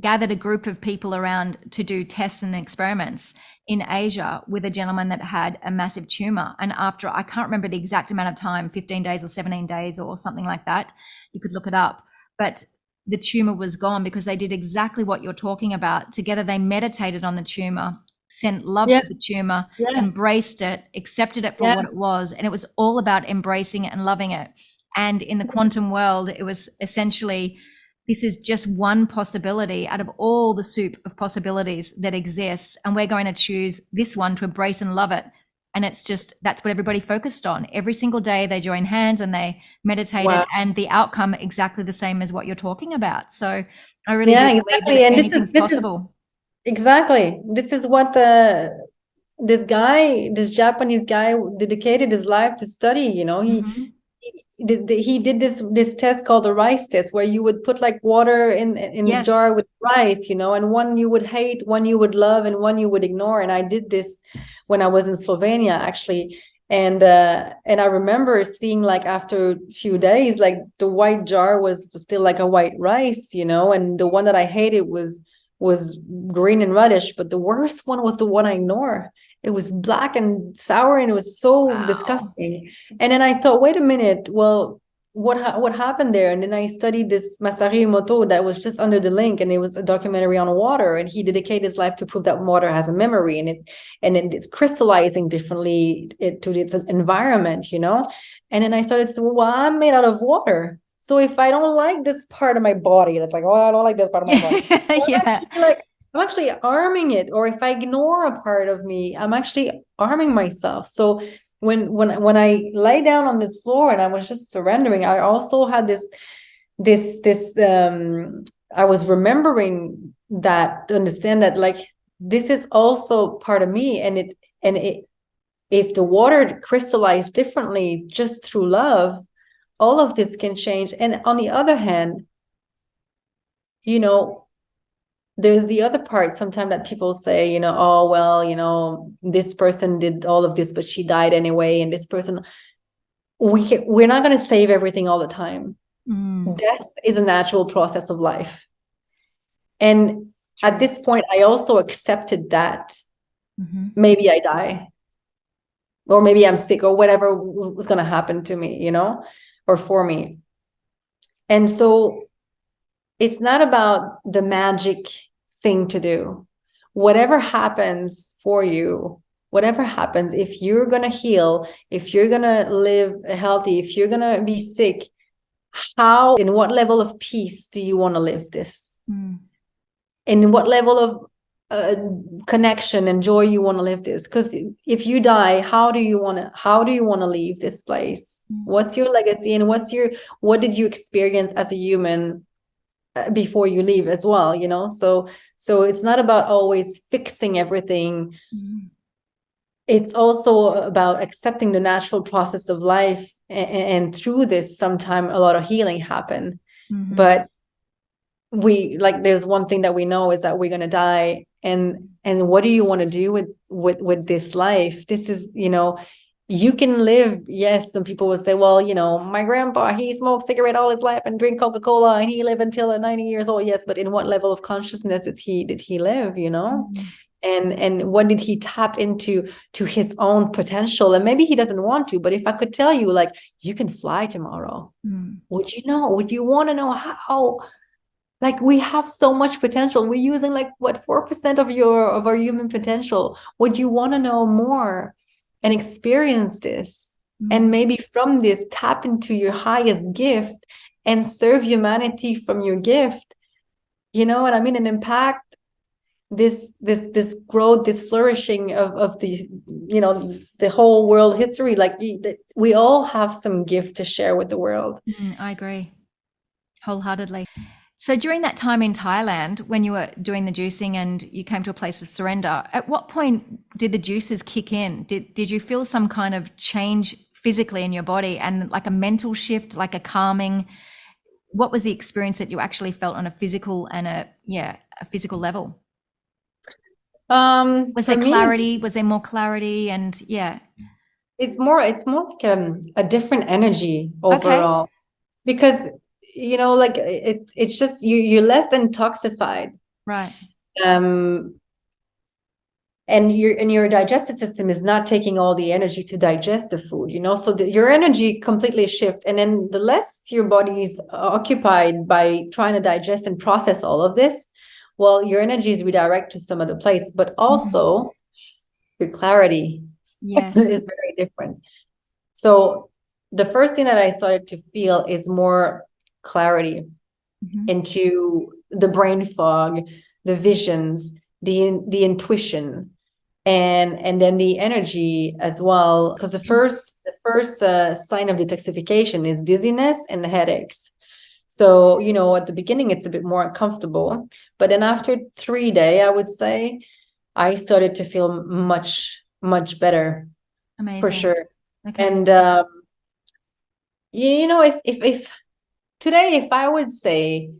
gathered a group of people around to do tests and experiments in Asia with a gentleman that had a massive tumor. And after, I can't remember the exact amount of time, 15 days or 17 days or something like that, you could look it up. But the tumor was gone, because they did exactly what you're talking about. Together, they meditated on the tumor, sent love Yeah, to the tumor, yeah, embraced it, accepted it for yeah. what it was. And it was all about embracing it and loving it. And in the quantum world, it was essentially, this is just one possibility out of all the soup of possibilities that exists. And we're going to choose this one to embrace and love it. And it's just, that's what everybody focused on. Every single day they joined hands and they meditated, Wow. and the outcome exactly the same as what you're talking about. So I really Yeah, do believe exactly. that And anything's this is possible. exactly, this is what this Japanese guy dedicated his life to study, you know. Mm-hmm. He did this test called the rice test, where you would put like water in a Yes. jar with rice, you know, and one you would hate, one you would love, and one you would ignore. And I did this when I was in Slovenia, actually. And I remember seeing, like, after a few days, like the white jar was still like a white rice, you know, and the one that I hated was green and reddish, but the worst one was the one I ignore. It was black and sour, and it was so Wow. disgusting. And then I thought, wait a minute, well, what happened there? And then I studied this Masaru Emoto that was just under the link, and it was a documentary on water, and he dedicated his life to prove that water has a memory, and it's crystallizing differently to its environment, you know. And then I started to say, well, I'm made out of water. So if I don't like this part of my body, that's like, oh, I don't like this part of my body. So Yeah. I'm actually arming it. Or if I ignore a part of me, I'm actually arming myself. So when I lay down on this floor and I was just surrendering, I also had this I was remembering that, to understand that, like, this is also part of me, and it if the water crystallized differently just through love, all of this can change. And on the other hand, you know, there's the other part sometimes that people say, you know, oh, well, you know, this person did all of this, but she died anyway. And this person, we're not going to save everything all the time. Death is a natural process of life. And at this point, I also accepted that maybe I die, or maybe I'm sick, or whatever was going to happen to me, you know, or for me. And so it's not about the magic thing to do. Whatever happens for you, whatever happens, if you're going to heal, if you're going to live healthy, if you're going to be sick, how, in what level of peace do you want to live this? In what level of connection and joy you want to live this? Because if you die, how do you want to leave this place? What's your legacy, and what did you experience as a human before you leave as well, you know? So it's not about always fixing everything. It's also about accepting the natural process of life, and through this, sometimes a lot of healing happen. But there's one thing that we know, is that we're going to die, and what do you want to do with this life? This is, you know, you can live. Yes, some people will say, well, you know, my grandpa, he smoked cigarette all his life and drink Coca-Cola, and he lived until 90 years old. Yes, but in what level of consciousness did he live, you know? And what did he tap into, to his own potential? And maybe he doesn't want to, but if I could tell you, like, you can fly tomorrow, would you want to know how? Like, we have so much potential. We're using, like, what, 4% of our human potential. Would you want to know more and experience this? And maybe from this, tap into your highest gift and serve humanity from your gift. You know what I mean? And impact this growth, this flourishing of the, you know, the whole world history. Like, we all have some gift to share with the world. I agree wholeheartedly. So during that time in Thailand, when you were doing the juicing and you came to a place of surrender, at what point did the juices kick in? Did you feel some kind of change physically in your body, and like a mental shift, like a calming? What was the experience that you actually felt on a physical and a physical level? Was there clarity? Was there more clarity? And it's more like a different energy overall. Okay. Because, you know, like, it's just you're less intoxicated, Right. and and your digestive system is not taking all the energy to digest the food, so your energy completely shift. And then the less your body is occupied by trying to digest and process all of this, well, your energy is redirected to some other place, but also your clarity Yes. is very different. So the first thing that I started to feel is more clarity into the brain fog, the visions, the intuition, and then the energy as well. Because the first sign of detoxification is dizziness and headaches. So, at the beginning, it's a bit more uncomfortable. But then after 3 days, I would say, I started to feel much, much better. Amazing. For sure. Okay. And, if today, if I would say,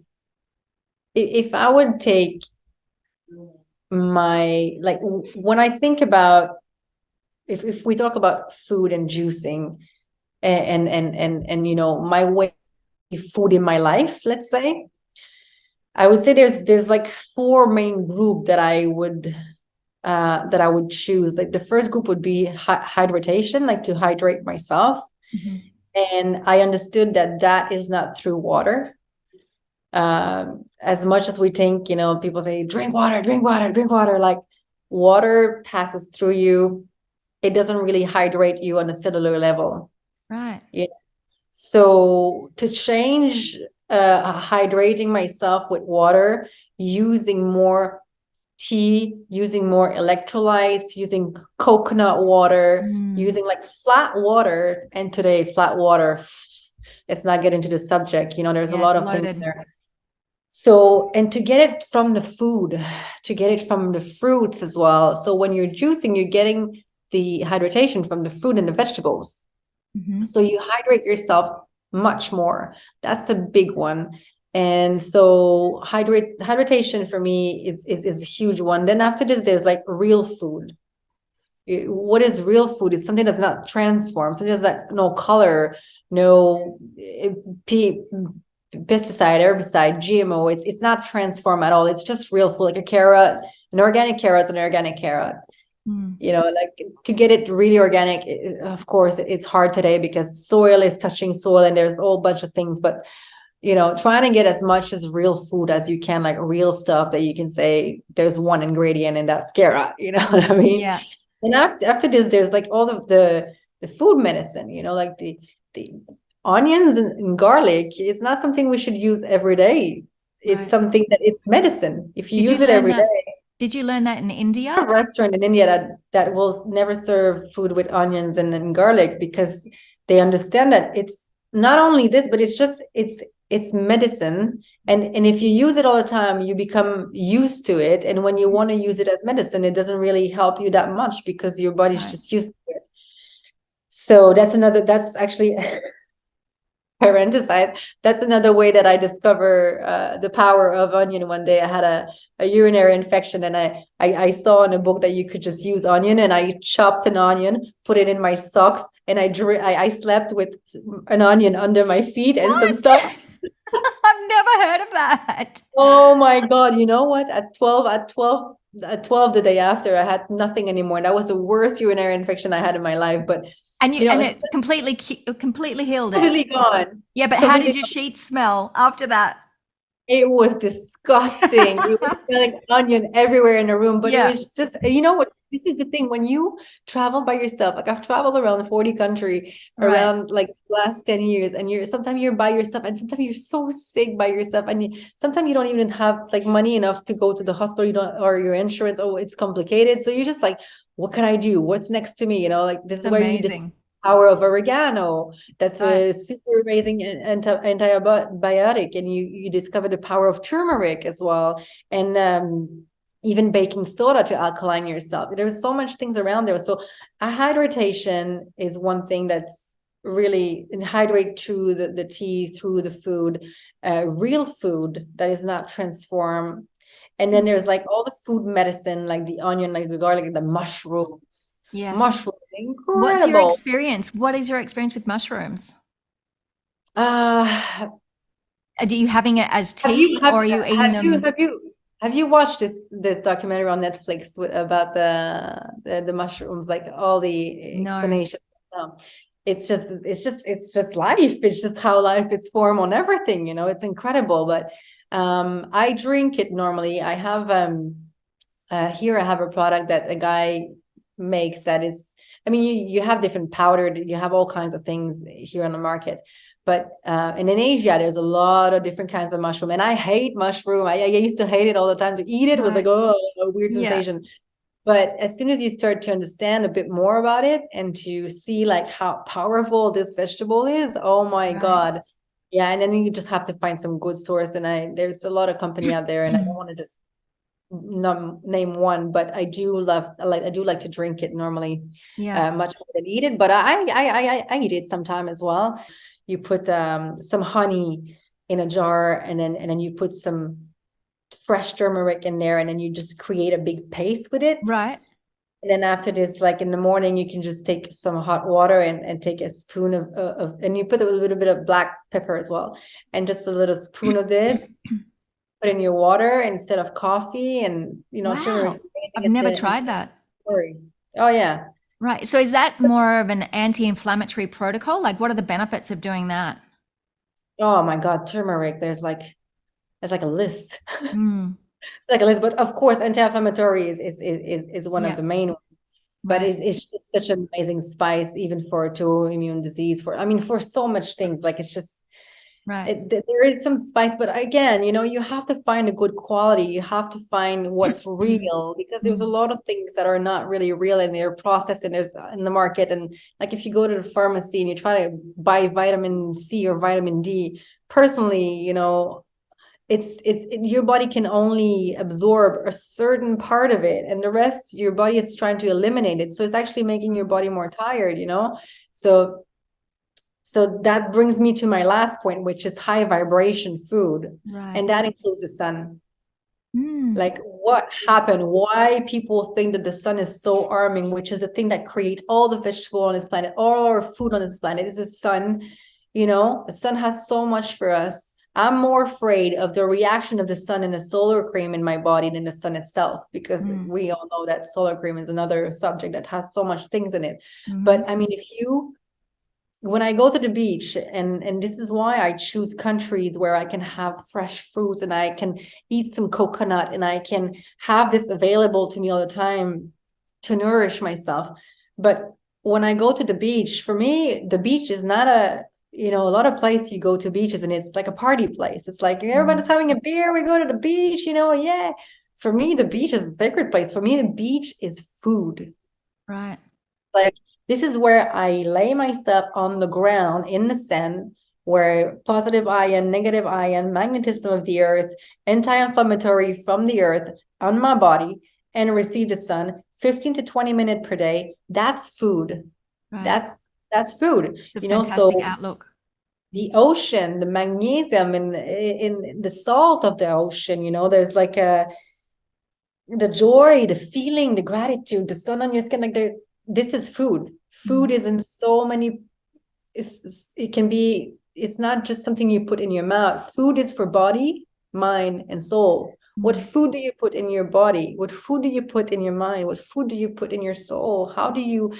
if I would take my, like, when I think about, if we talk about food and juicing and my way of food in my life, let's say, I would say there's like 4 main group that I would choose. Like the first group would be hydration, like to hydrate myself. And I understood that is not through water. As much as we think, people say, drink water, drink water, drink water. Like water passes through you. It doesn't really hydrate you on a cellular level. Right. So to change hydrating myself with water, using more tea, using more electrolytes, using coconut water, using like flat water. And today, flat water, let's not get into the subject. There's a lot of things there. So, and to get it from the food, to get it from the fruits as well. So when you're juicing, you're getting the hydration from the fruit and the vegetables. So you hydrate yourself much more. That's a big one. And so hydration for me is a huge one. Then after this, there's like real food. What is real food? It's something that's not transformed. Something that's like no color, no pesticide, herbicide, GMO. It's not transformed at all. It's just real food, like a carrot, an organic carrot, like to get it really organic. Of course, it's hard today because soil is touching soil and there's a whole bunch of things, but trying to get as much as real food as you can, like real stuff that you can say there's one ingredient and that's carrot, you know what I mean? Yeah. And after this, there's like all of the food medicine, like the onions and garlic. It's not something we should use every day. It's something that it's medicine. If you use it every day. Did you learn that in India? A restaurant in India that will never serve food with onions and garlic, because they understand that it's not only this, but it's medicine. And if you use it all the time, you become used to it. And when you want to use it as medicine, it doesn't really help you that much because your body's just used to it. So that's actually parenthesis. That's another way that I discover the power of onion. One day I had a urinary infection and I saw in a book that you could just use onion, and I chopped an onion, put it in my socks, and I slept with an onion under my feet and some socks. I've never heard of that. Oh my God. You know what? At 12 the day after, I had nothing anymore. That was the worst urinary infection I had in my life. But and it completely healed it. Completely gone. Yeah, but how did your sheets smell after that? It was disgusting. It was smelling onion everywhere in the room. But it was just, what? This is the thing. When you travel by yourself, like I've traveled around 40 countries around like last 10 years, and sometimes you're by yourself, and sometimes you're so sick by yourself, and sometimes you don't even have like money enough to go to the hospital, or your insurance. Oh, it's complicated. So you're just like, what can I do? What's next to me? Like this is where you just power of oregano. That's a super amazing antibiotic, and you discover the power of turmeric as well, and even baking soda to alkaline yourself. There's so much things around there. So a hydration is one thing that's really hydrate through the tea, through the food, real food that is not transformed. And then there's like all the food medicine, like the onion, like the garlic, and the mushrooms. Yes. Mushrooms, incredible. What's your experience? What is your experience with mushrooms? Are you having it as tea, or are you eating them? Have you watched this documentary on Netflix about the mushrooms, like all the No. explanation? No. It's just life. It's just how life is formed on everything, it's incredible. But I drink it normally. I have here I have a product that a guy makes that is, I mean, you have different powdered, you have all kinds of things here on the market. But in Asia, there's a lot of different kinds of mushroom. And I hate mushroom. I used to hate it all the time. To eat it was like, Right. oh, a weird Yeah. sensation. But as soon as you start to understand a bit more about it and to see like how powerful this vegetable is, oh my Right. God. Yeah. And then you just have to find some good source. And there's a lot of company out there, and I don't want to just not name one, but I do like to drink it normally, Yeah. much more than eat it. But I eat it sometime as well. You put some honey in a jar, and then you put some fresh turmeric in there, and then you just create a big paste with it. Right. And then after this, like in the morning, you can just take some hot water and take a spoon of and you put a little bit of black pepper as well, and just a little spoon of this. Put in your water instead of coffee, and turmeric's Wow. amazing. I've never tried that. Oh yeah. Right. So is that more of an anti-inflammatory protocol? Like, what are the benefits of doing that? Oh my God, turmeric. There's like a list, Mm. like a list. But of course, anti-inflammatory is one of Yeah. the main ones. But Right. it's just such an amazing spice, even for autoimmune disease. For so much things. Like it's just Right. there is some spice, but again, you have to find a good quality. You have to find what's real, because there's a Mm. lot of things that are not really real, and they're processed, and there's in the market. And like if you go to the pharmacy and you try to buy vitamin C or vitamin D, personally, your body can only absorb a certain part of it, and the rest your body is trying to eliminate it. So it's actually making your body more tired, so that brings me to my last point, which is high vibration food. Right. And that includes the sun. Mm. Like what happened? Why people think that the sun is so arming, which is the thing that creates all the vegetable on this planet, all our food on this planet is the sun. The sun has so much for us. I'm more afraid of the reaction of the sun and the solar cream in my body than the sun itself, because we all know that solar cream is another subject that has so much things in it. Mm-hmm. But I mean, when I go to the beach, and this is why I choose countries where I can have fresh fruits, and I can eat some coconut, and I can have this available to me all the time to nourish myself. But when I go to the beach, for me, the beach is not a lot of places you go to beaches and it's like a party place. It's like everybody's having a beer, we go to the beach, yeah. For me, the beach is a sacred place. For me, the beach is food. Right. Like this is where I lay myself on the ground in the sand, where positive ion, negative ion, magnetism of the earth, anti-inflammatory from the earth on my body, and receive the sun 15 to 20 minutes per day. That's food. Right. That's food. It's a So fantastic outlook. the ocean, the magnesium in the salt of the ocean, there's like the joy, the feeling, the gratitude, the sun on your skin, like this is food. Food is in so many, it's not just something you put in your mouth. Food is for body, mind, and soul. What food do you put in your body? What food do you put in your mind? What food do you put in your soul? How do you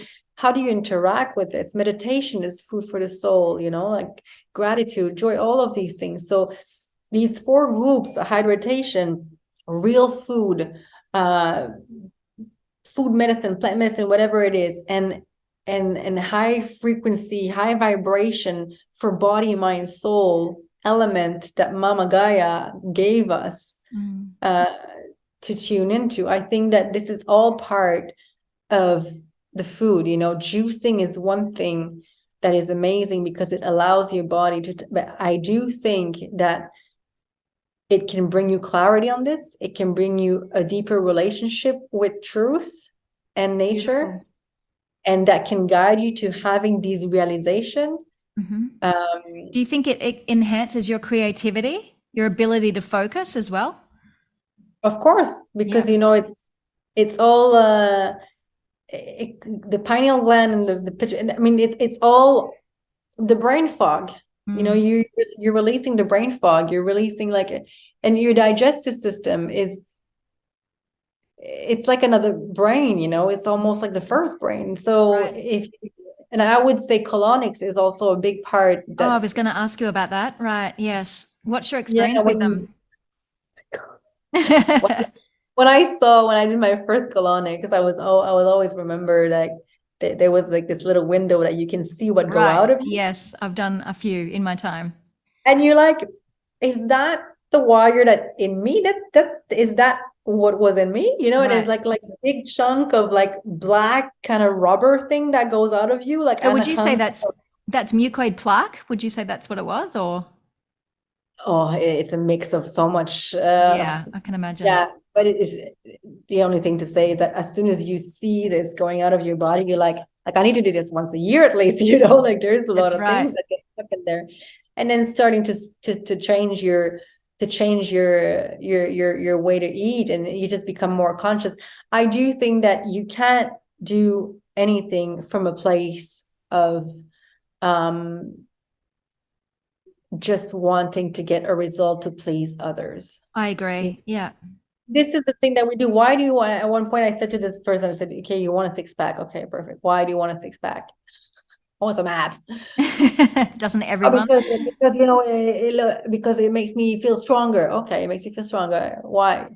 interact with this? Meditation is food for the soul, like gratitude, joy, all of these things. So these four groups: hydration, real food, food medicine, plant medicine, whatever it is, and high frequency, high vibration for body, mind, soul element that Mama Gaia gave us to tune into. I think that this is all part of the food. Juicing is one thing that is amazing because it allows your body to, but I do think that it can bring you clarity on this. It can bring you a deeper relationship with truth and nature. Beautiful. And that can guide you to having these realization. Do you think it enhances your creativity, your ability to focus as well? Of course, because it's all the pineal gland and the pituitary. I mean, it's all the brain fog. You're releasing the brain fog. You're releasing and your digestive system is it's like another brain, you know, it's almost like the first brain. So Right. and I would say colonics is also a big part. Oh, I That's, was going to ask you about that. Right. Yes. What's your yeah, experience with them? when, when I did my first colonics, I would always remember like there was like this little window that you can see what go Right. out of you. Yes. I've done a few in my time. And you're like, is that the wire that in me? That is that what was in me? You know, and it's Right. like a big chunk of like black kind of rubber thing that goes out of you, like So would you say anaconda. that's mucoid plaque? Would you say that's what it was, or? Oh, it's a mix of so much. Yeah, I can imagine. Yeah, but it is the only thing to say is that as soon as you see this going out of your body, you're like I need to do this once a year at least, you know, like there's a lot That's of things right. that get stuck in there. And then starting to change your way to eat, and you just become more conscious. I do think that you can't do anything from a place of um just wanting to get a result to please others. I agree. Yeah. This is the thing that we do. Why do you want, at one point I said to this person, I said, okay, you want a six pack? Okay, perfect. Why do you want a six pack? I want some abs. Doesn't Oh, everyone? because you know because it makes me feel stronger. Okay, it makes you feel stronger. Why?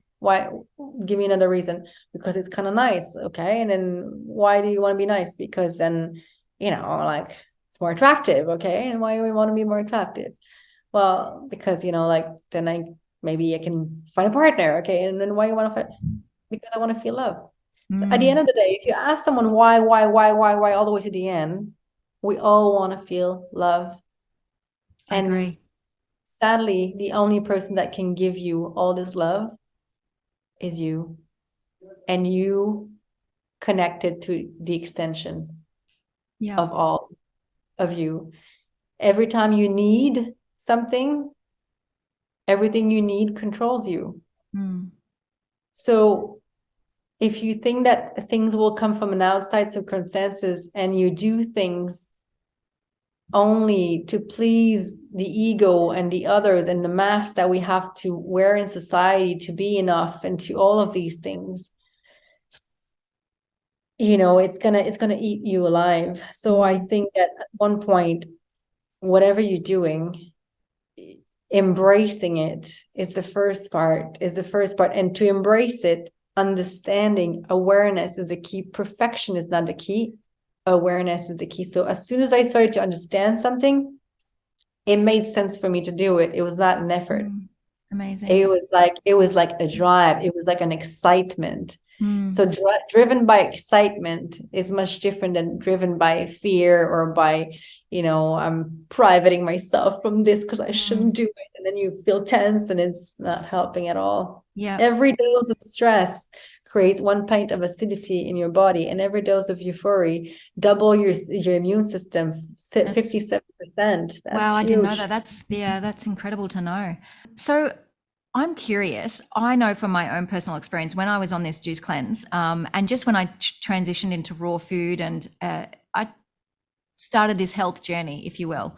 Give me another reason. Because it's kind of nice. Okay, and then why do you want to be nice? Because then, you know, like it's more attractive. Okay, and why do we want to be more attractive? Well, because, you know, like then maybe I can find a partner. Okay, and then why you want to find? Because I want to feel love. So at the end Mm, of the day, if you ask someone why, all the way to the end, we all want to feel love. I And agree. sadly, the only person that can give you all this love is you. And you connected to the extension Yeah. of all of you. Every time you need something, everything you need controls you. Mm, So if you think that things will come from an outside circumstances and you do things only to please the ego and the others and the mask that we have to wear in society to be enough and to all of these things, you know, it's gonna eat you alive. So I mm, think that at one point, whatever you're doing, embracing it is the first part. And to embrace it, understanding, awareness is the key. Perfection is not the key. Awareness is the key. So as soon as I started to understand something, it made sense for me to do it. It was not an effort. mm. Amazing. It was like a drive. It was like an excitement. Mm, So driven by excitement is much different than driven by fear or by, you know, I'm privating myself from this because I shouldn't mm. do it. And then you feel tense and it's not helping at all. Yeah. Every dose of stress creates 1 pint of acidity in your body, and every dose of euphoria double your immune system That's 57%. wow. That's I didn't know huge. that. That's incredible to know. So I'm curious. I know from my own personal experience when I was on this juice cleanse, and just when I transitioned into raw food and I started this health journey, if you will,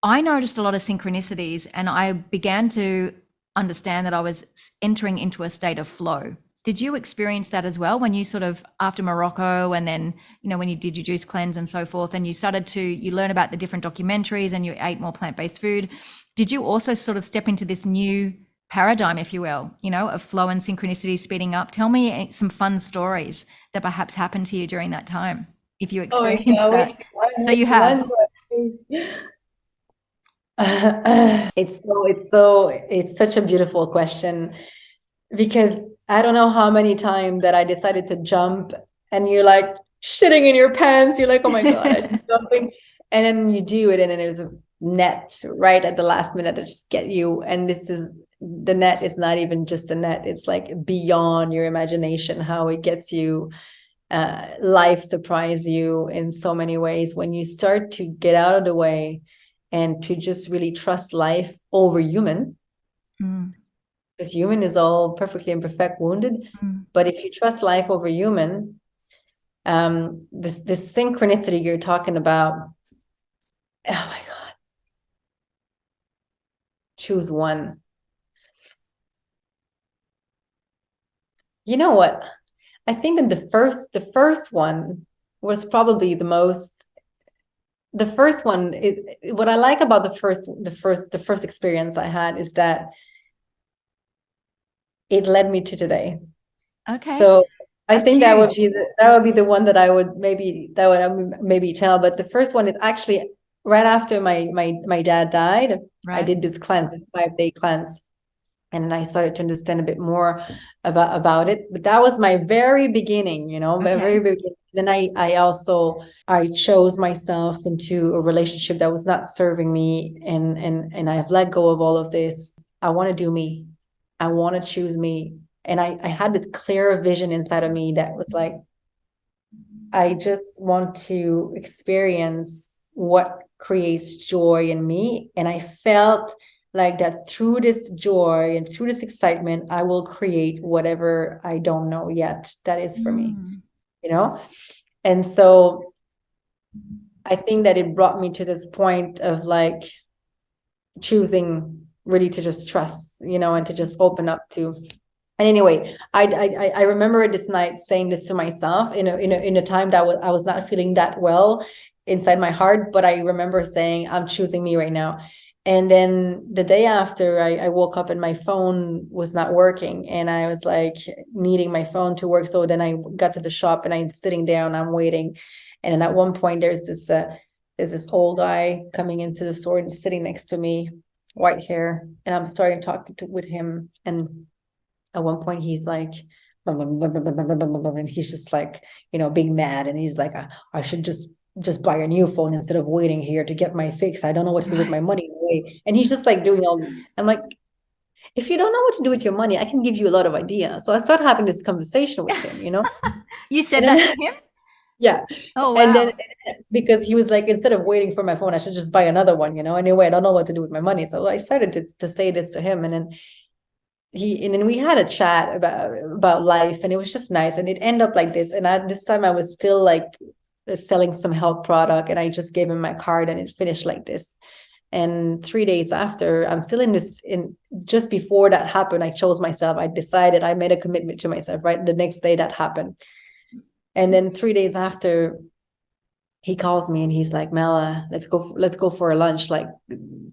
I noticed a lot of synchronicities and I began to understand that I was entering into a state of flow. Did you experience that as well when you sort of after Morocco and then, you know, when you did your juice cleanse and so forth and you learn about the different documentaries and you ate more plant-based food? Did you also sort of step into this new paradigm, if you will, you know, of flow and synchronicity speeding up? Tell me some fun stories that perhaps happened to you during that time, if you Oh my experienced God, that. So you bless have. my face. It's such a beautiful question, because I don't know how many times that I decided to jump and you're like shitting in your pants. You're like, oh my God, I'm jumping. And then you do it, and then there's a net right at the last minute to just get you. And the net is not even just a net, it's like beyond your imagination how it gets you. Life surprise you in so many ways when you start to get out of the way and to just really trust life over human, Mm, because human is all perfectly imperfect, wounded. mm. But if you trust life over human, this synchronicity you're talking about, oh my God, choose one. You know what? I think that the first one was probably the first one is what I like about the first experience I had is that it led me to today. Okay. So I That's think huge. that would be the one that I would maybe tell. But the first one is actually right after my dad died. I Right. did this cleanse, this 5-day cleanse, and then I started to understand a bit more about it. But that was my very beginning, my very Okay. beginning. Then I chose myself into a relationship that was not serving me, and I have let go of all of this. I want to do me. I want to choose me. And I had this clear vision inside of me that was like, I just want to experience what creates joy in me. And I felt like that through this joy and through this excitement, I will create whatever I don't know yet that is for me, Mm. you know? And so I think that it brought me to this point of like choosing really to just trust, and to just open up to. And anyway, I remember this night saying this to myself in a time that I was not feeling that well inside my heart, but I remember saying, I'm choosing me right now. And then the day after, I woke up and my phone was not working, and I was like needing my phone to work. So then I got to the shop and I'm sitting down, I'm waiting, and then at one point there's this old guy coming into the store and sitting next to me, white hair, and I'm starting talking with him, and at one point he's like, and he's just like, being mad, and he's like, I should just buy a new phone instead of waiting here to get my fix. I don't know what to do with Right. my money anyway. And he's just like doing all. I'm like, if you don't know what to do with your money, I can give you a lot of ideas. So I started having this conversation with him, You and said that to then him? yeah, Oh, and then wow. because he was like, instead of waiting for my phone, I should just buy another one, anyway, I don't know what to do with my money. So I started to say this to him, and then we had a chat about life, and it was just nice, and it ended up like this. And at this time I was still like selling some health product, and I just gave him my card, and it finished like this. And 3 days after, I'm still in just before that happened, I chose myself. I decided, I made a commitment to myself, right? The next day that happened. And then 3 days after, he calls me and he's like, Mela, let's go for a lunch. Like,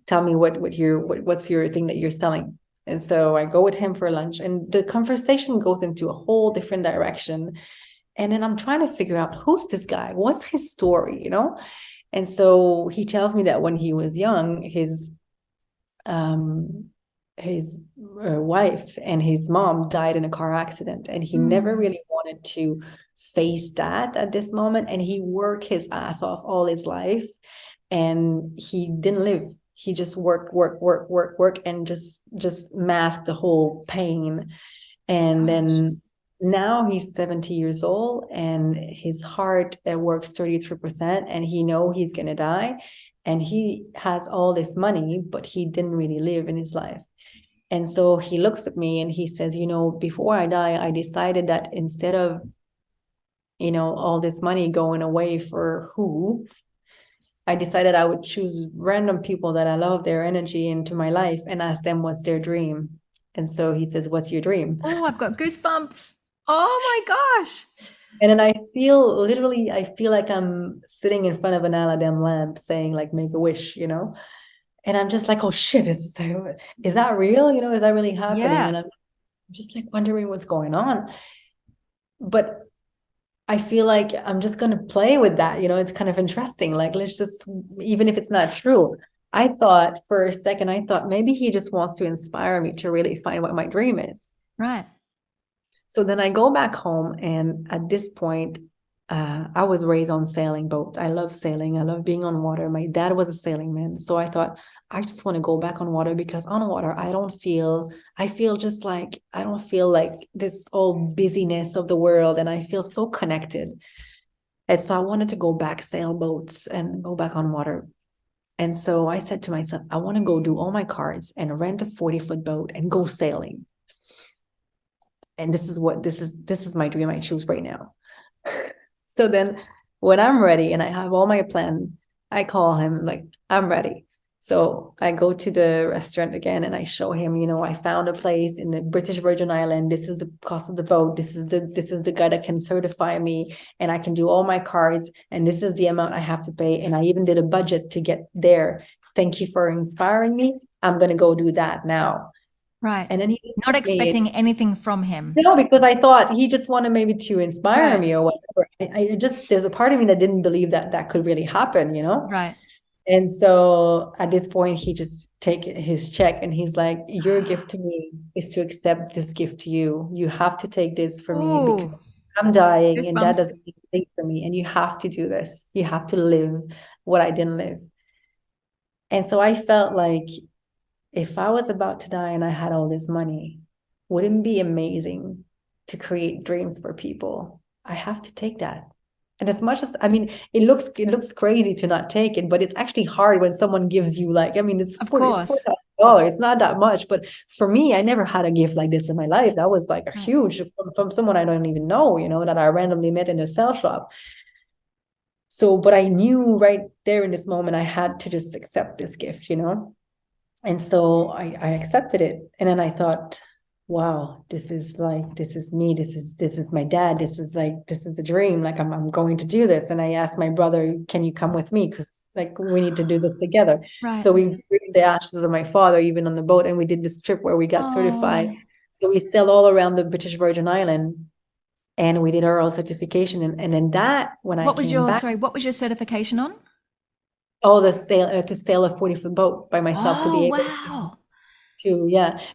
tell me what's your thing that you're selling. And so I go with him for lunch, and the conversation goes into a whole different direction. And then I'm trying to figure out, who's this guy? What's his story, And so he tells me that when he was young, his wife and his mom died in a car accident, and he never Mm. really wanted to face that at this moment, and he worked his ass off all his life, and he didn't live. He just work, and just masked the whole pain. And Gosh. then now he's 70 years old, and his heart works 33%, and he know he's gonna die, and he has all this money, but he didn't really live in his life. And so he looks at me and he says, before I die, I decided that instead of, all this money going away for who, I decided I would choose random people that I love their energy into my life and ask them what's their dream. And so he says, what's your dream? Oh, I've got goosebumps. Oh my gosh. And then I feel like I'm sitting in front of an Aladdin lamp saying like, make a wish. And I'm just like, oh shit, is that real? Is that really happening? Yeah. And I'm just like wondering what's going on. But I feel like I'm just going to play with that. It's kind of interesting. Like, let's just, even if it's not true, I thought for a second, maybe he just wants to inspire me to really find what my dream is. Right. So then I go back home, and at this point, I was raised on sailing boat. I love sailing. I love being on water. My dad was a sailing man. So I thought, I just want to go back on water, because on water, I feel just like, I don't feel like this all busyness of the world. And I feel so connected. And so I wanted to go back, sail boats and go back on water. And so I said to myself, I want to go do all my cards and rent a 40-foot boat and go sailing. And this is my dream I choose right now. So then when I'm ready and I have all my plan, I call him like, I'm ready. So I go to the restaurant again and I show him, I found a place in the British Virgin Island. This is the cost of the boat. This is the guy that can certify me, and I can do all my cards, and this is the amount I have to pay. And I even did a budget to get there. Thank you for inspiring me. I'm gonna go do that now. Right. And then he Not looked at me, expecting anything from him. because I thought he just wanted maybe to inspire Right. me or whatever. I just, there's a part of me that didn't believe that that could really happen, Right. And so at this point, he just take his check and he's like, your gift to me is to accept this gift to you. You have to take this for me Ooh, because I'm dying and that goosebumps. doesn't mean anything for me. And you have to do this. You have to live what I didn't live. And so I felt like if I was about to die and I had all this money, wouldn't it be amazing to create dreams for people? I have to take that. And as much as, I mean, it looks crazy to not take it, but it's actually hard when someone gives you like, I mean, it's Of $40, course. it's not that much. But for me, I never had a gift like this in my life. That was like a Right. huge from someone I don't even know, that I randomly met in a sale shop. So, but I knew right there in this moment, I had to just accept this gift, And so I accepted it. And then I thought, wow, this is me. This is my dad. This is a dream. Like I'm going to do this. And I asked my brother, can you come with me? Because like we need to do this together. Right. So we bring the ashes of my father even on the boat, and we did this trip where we got certified. So we sailed all around the British Virgin Island, and we did our oral certification. And then that when I came back, What was your certification on? the sail to sail a 40-foot boat by myself to be able Wow.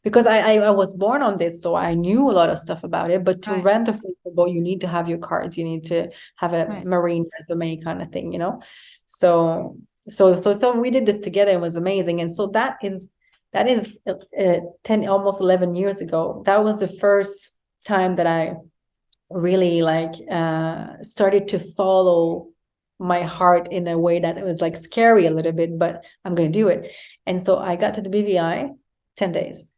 because I was born on this, so I knew a lot of stuff about it. But to Right. rent a 40-foot boat, you need to have your cards, you need to have a Right. marine resume kind of thing, So we did this together. It was amazing, and so that is 10 almost 11 years ago. That was the first time that I really started to follow my heart in a way that it was like scary a little bit, but I'm going to do it. And so I got to the BVI 10 days.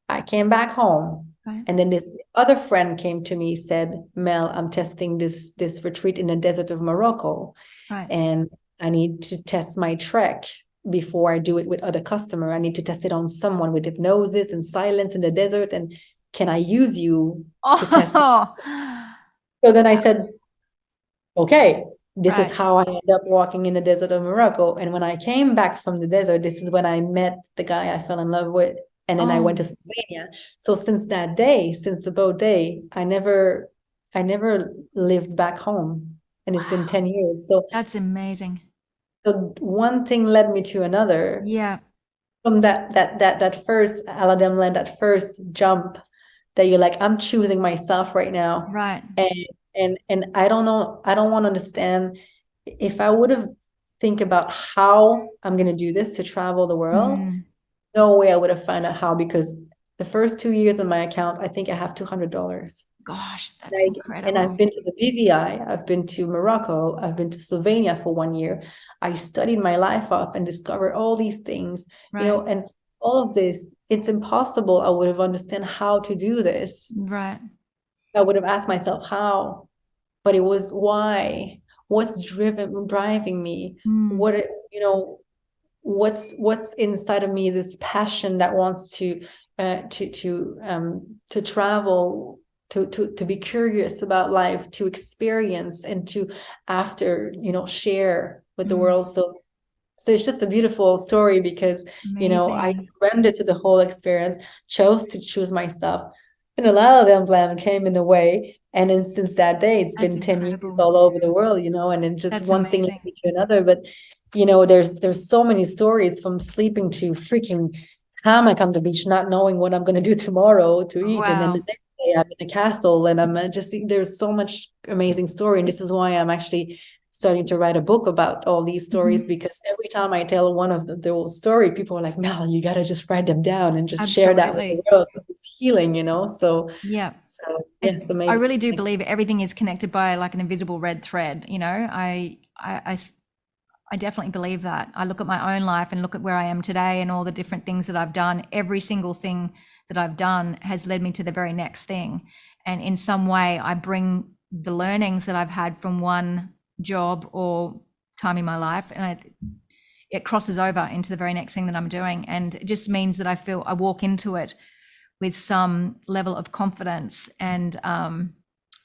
I came back home. Right. And then this other friend came to me, said, Mel, I'm testing this retreat in the desert of Morocco. Right. And I need to test my trek before I do it with other customer. I need to test it on someone with hypnosis and silence in the desert. And can I use you to test it? So then I said, okay, this is how I end up walking in the desert of Morocco. And when I came back from the desert, this is when I met the guy I fell in love with. And then I went to Slovenia. So since that day, since the boat day, I never lived back home. And it's been 10 years. So that's amazing. So one thing led me to another. Yeah. From that first Aladdin land, that first jump that you're like, I'm choosing myself right now. Right. And I don't know, I don't want to understand if I would have think about how I'm going to do this to travel the world. No way I would have found out how, because the first 2 years on my account, I think I have $200. Gosh, that's incredible. And I've been to the BVI, I've been to Morocco, I've been to Slovenia for 1 year. I studied my life off and discovered all these things, and all of this, it's impossible. I would have understood how to do this. Right. I would have asked myself how, but it was why. What's driving me? What's inside of me, this passion that wants to travel, to be curious about life, to experience, and to after share with the world. So it's just a beautiful story because I surrendered to the whole experience, chose to choose myself, and a lot of them came in the way. And then since that day, it's been 10 years all over the world, and then just one thing led to another. But there's so many stories, from sleeping to freaking hammock on the beach, not knowing what I'm going to do tomorrow to eat. And then the next day I'm in a castle, and I'm there's so much amazing story. And this is why I'm actually starting to write a book about all these stories, because every time I tell one of the old story, people are like, Mel, you got to just write them down and just share that with the world. It's healing, So yeah. I really do believe everything is connected by like an invisible red thread. I definitely believe that. I look at my own life and look at where I am today and all the different things that I've done. Every single thing that I've done has led me to the very next thing. And in some way, I bring the learnings that I've had from one job or time in my life, and it crosses over into the very next thing that I'm doing. And it just means that I walk into it with some level of confidence, and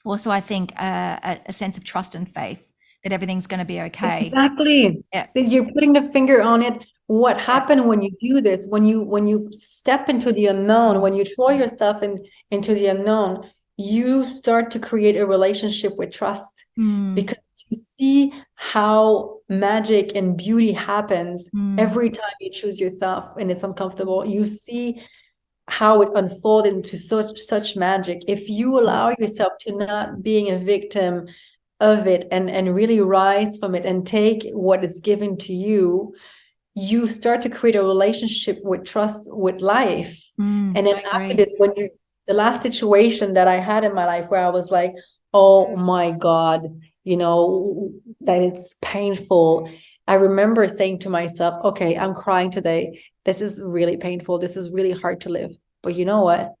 also I think a sense of trust and faith that everything's going to be okay. Exactly. Yeah. You're putting the finger on it. What happened when you do this, when you step into the unknown, when you throw yourself into the unknown, you start to create a relationship with trust, because you see how magic and beauty happens every time you choose yourself and it's uncomfortable. You see how it unfolds into such magic if you allow yourself to not being a victim of it, and really rise from it and take what is given to you. You start to create a relationship with trust with life. And then after this, when you, the last situation that I had in my life where I was like, oh my God, you know, that it's painful, I remember saying to myself, okay, I'm crying today. This is really painful. This is really hard to live. But you know what?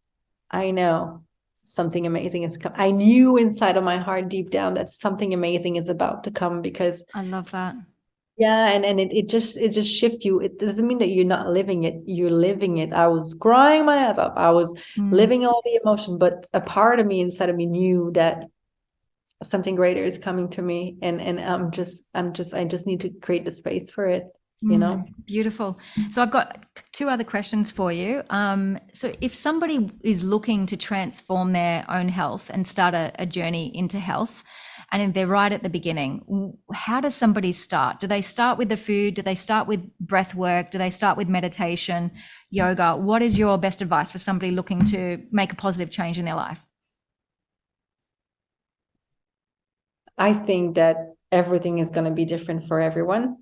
I know something amazing is coming. I knew inside of my heart, deep down, that something amazing is about to come, because I love that. yeah, and it just shifts you. It doesn't mean that you're not living it. You're living it. I was crying my ass off. I was living all the emotion, but a part of me inside of me knew that something greater is coming to me, and I just need to create the space for it, you know. Beautiful. So I've got two other questions for you. So if somebody is looking to transform their own health and start a journey into health, and they're right at the beginning, how does somebody start? Do they start with the food? Do they start with breath work? Do they start with meditation, yoga? What is your best advice for somebody looking to make a positive change in their life? I think that everything is going to be different for everyone,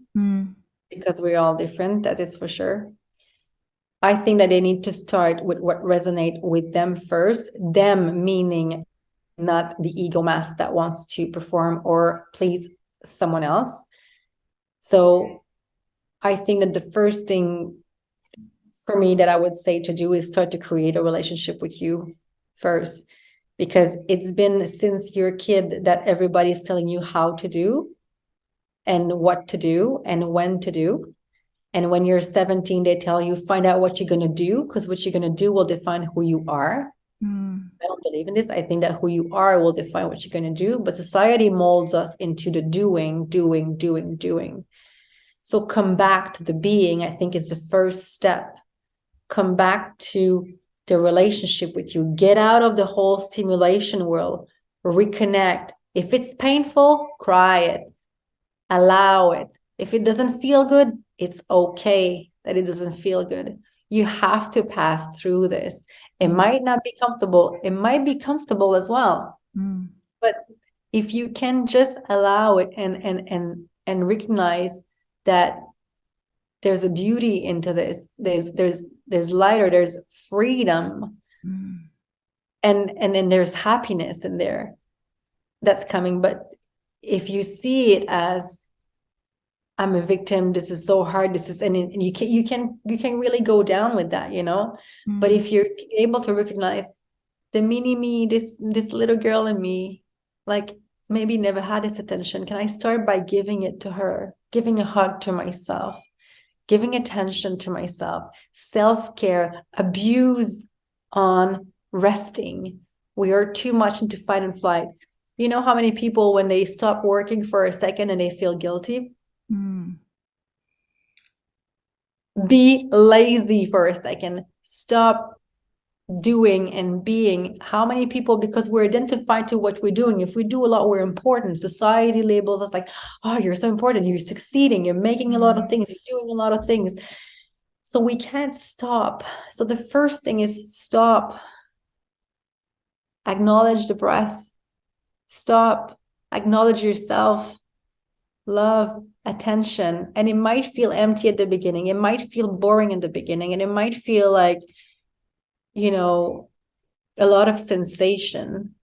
because we're all different. That is for sure. I think that they need to start with what resonates with them first. Them meaning not the ego mask that wants to perform or please someone else. So I think that the first thing for me that I would say to do is start to create a relationship with you first, because it's been since you're a kid that everybody's telling you how to do and what to do and when to do. And when you're 17, they tell you, find out what you're going to do, because what you're going to do will define who you are. I don't believe in this. I think that who you are will define what you're going to do. But society molds us into the doing. So come back to the being, I think, is the first step. Come back to the relationship with you. Get out of the whole stimulation world. Reconnect. If it's painful, cry it. Allow it. If it doesn't feel good, it's okay that it doesn't feel good. You have to pass through this. It might not be comfortable. It might be comfortable as well. But if you can just allow it and recognize that there's a beauty into this, there's light, or there's freedom, and then there's happiness in there that's coming. But if you see it as, I'm a victim, this is so hard, this is, and you can really go down with that, you know. But if you're able to recognize the mini me, this little girl in me, like maybe never had this attention, can I start by giving it to her, giving a hug to myself, giving attention to myself, self-care, abuse on resting. We are too much into fight and flight. You know how many people, when they stop working for a second and they feel guilty? Be lazy for a second. Stop doing and being. How many people, because we're identified to what we're doing, if we do a lot, we're important. Society labels us like, oh, you're so important, you're succeeding, you're making a lot of things, you're doing a lot of things. So we can't stop. So the first thing is stop. Acknowledge the breath. Stop. Acknowledge yourself. Love, attention. And it might feel empty at the beginning. It might feel boring in the beginning. And it might feel like, you know, a lot of sensation.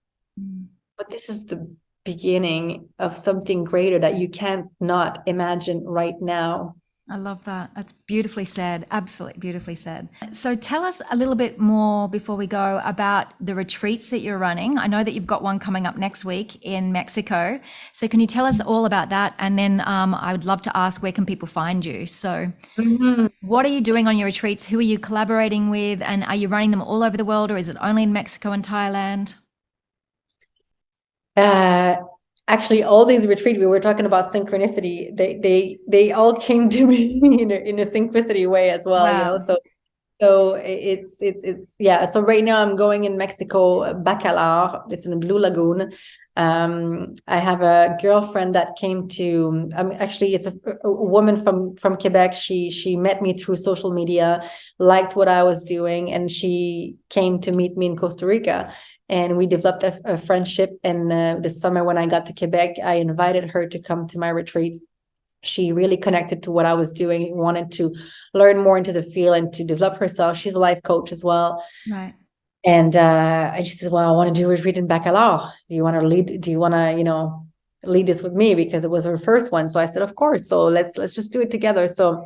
But this is the beginning of something greater that you can't not imagine right now. I love that. That's beautifully said. Absolutely beautifully said. So tell us a little bit more before we go about the retreats that you're running. I know that you've got one coming up next week in Mexico. So can you tell us all about that? And then I would love to ask, where can people find you? So Mhm. what are you doing on your retreats? Who are you collaborating with? And are you running them all over the world, or is it only in Mexico and Thailand? Uh, Actually, all these retreats we were talking about synchronicity, they all came to me in a synchronicity way as well, you know. Wow. So it's yeah. So right now I'm going in Mexico, Bacalar. It's in the Blue Lagoon. I have a girlfriend that came to. Actually, it's a woman from Quebec. She met me through social media, liked what I was doing, and she came to meet me in Costa Rica. And we developed a friendship. And this summer, when I got to Quebec, I invited her to come to my retreat. She really connected to what I was doing, wanted to learn more into the field and to develop herself. She's a life coach as well. Right. And she says, well, I want to do a retreat in Bacalar. Do you want to lead? Do you want to, lead this with me? Because it was her first one. So I said, of course. So let's just do it together. So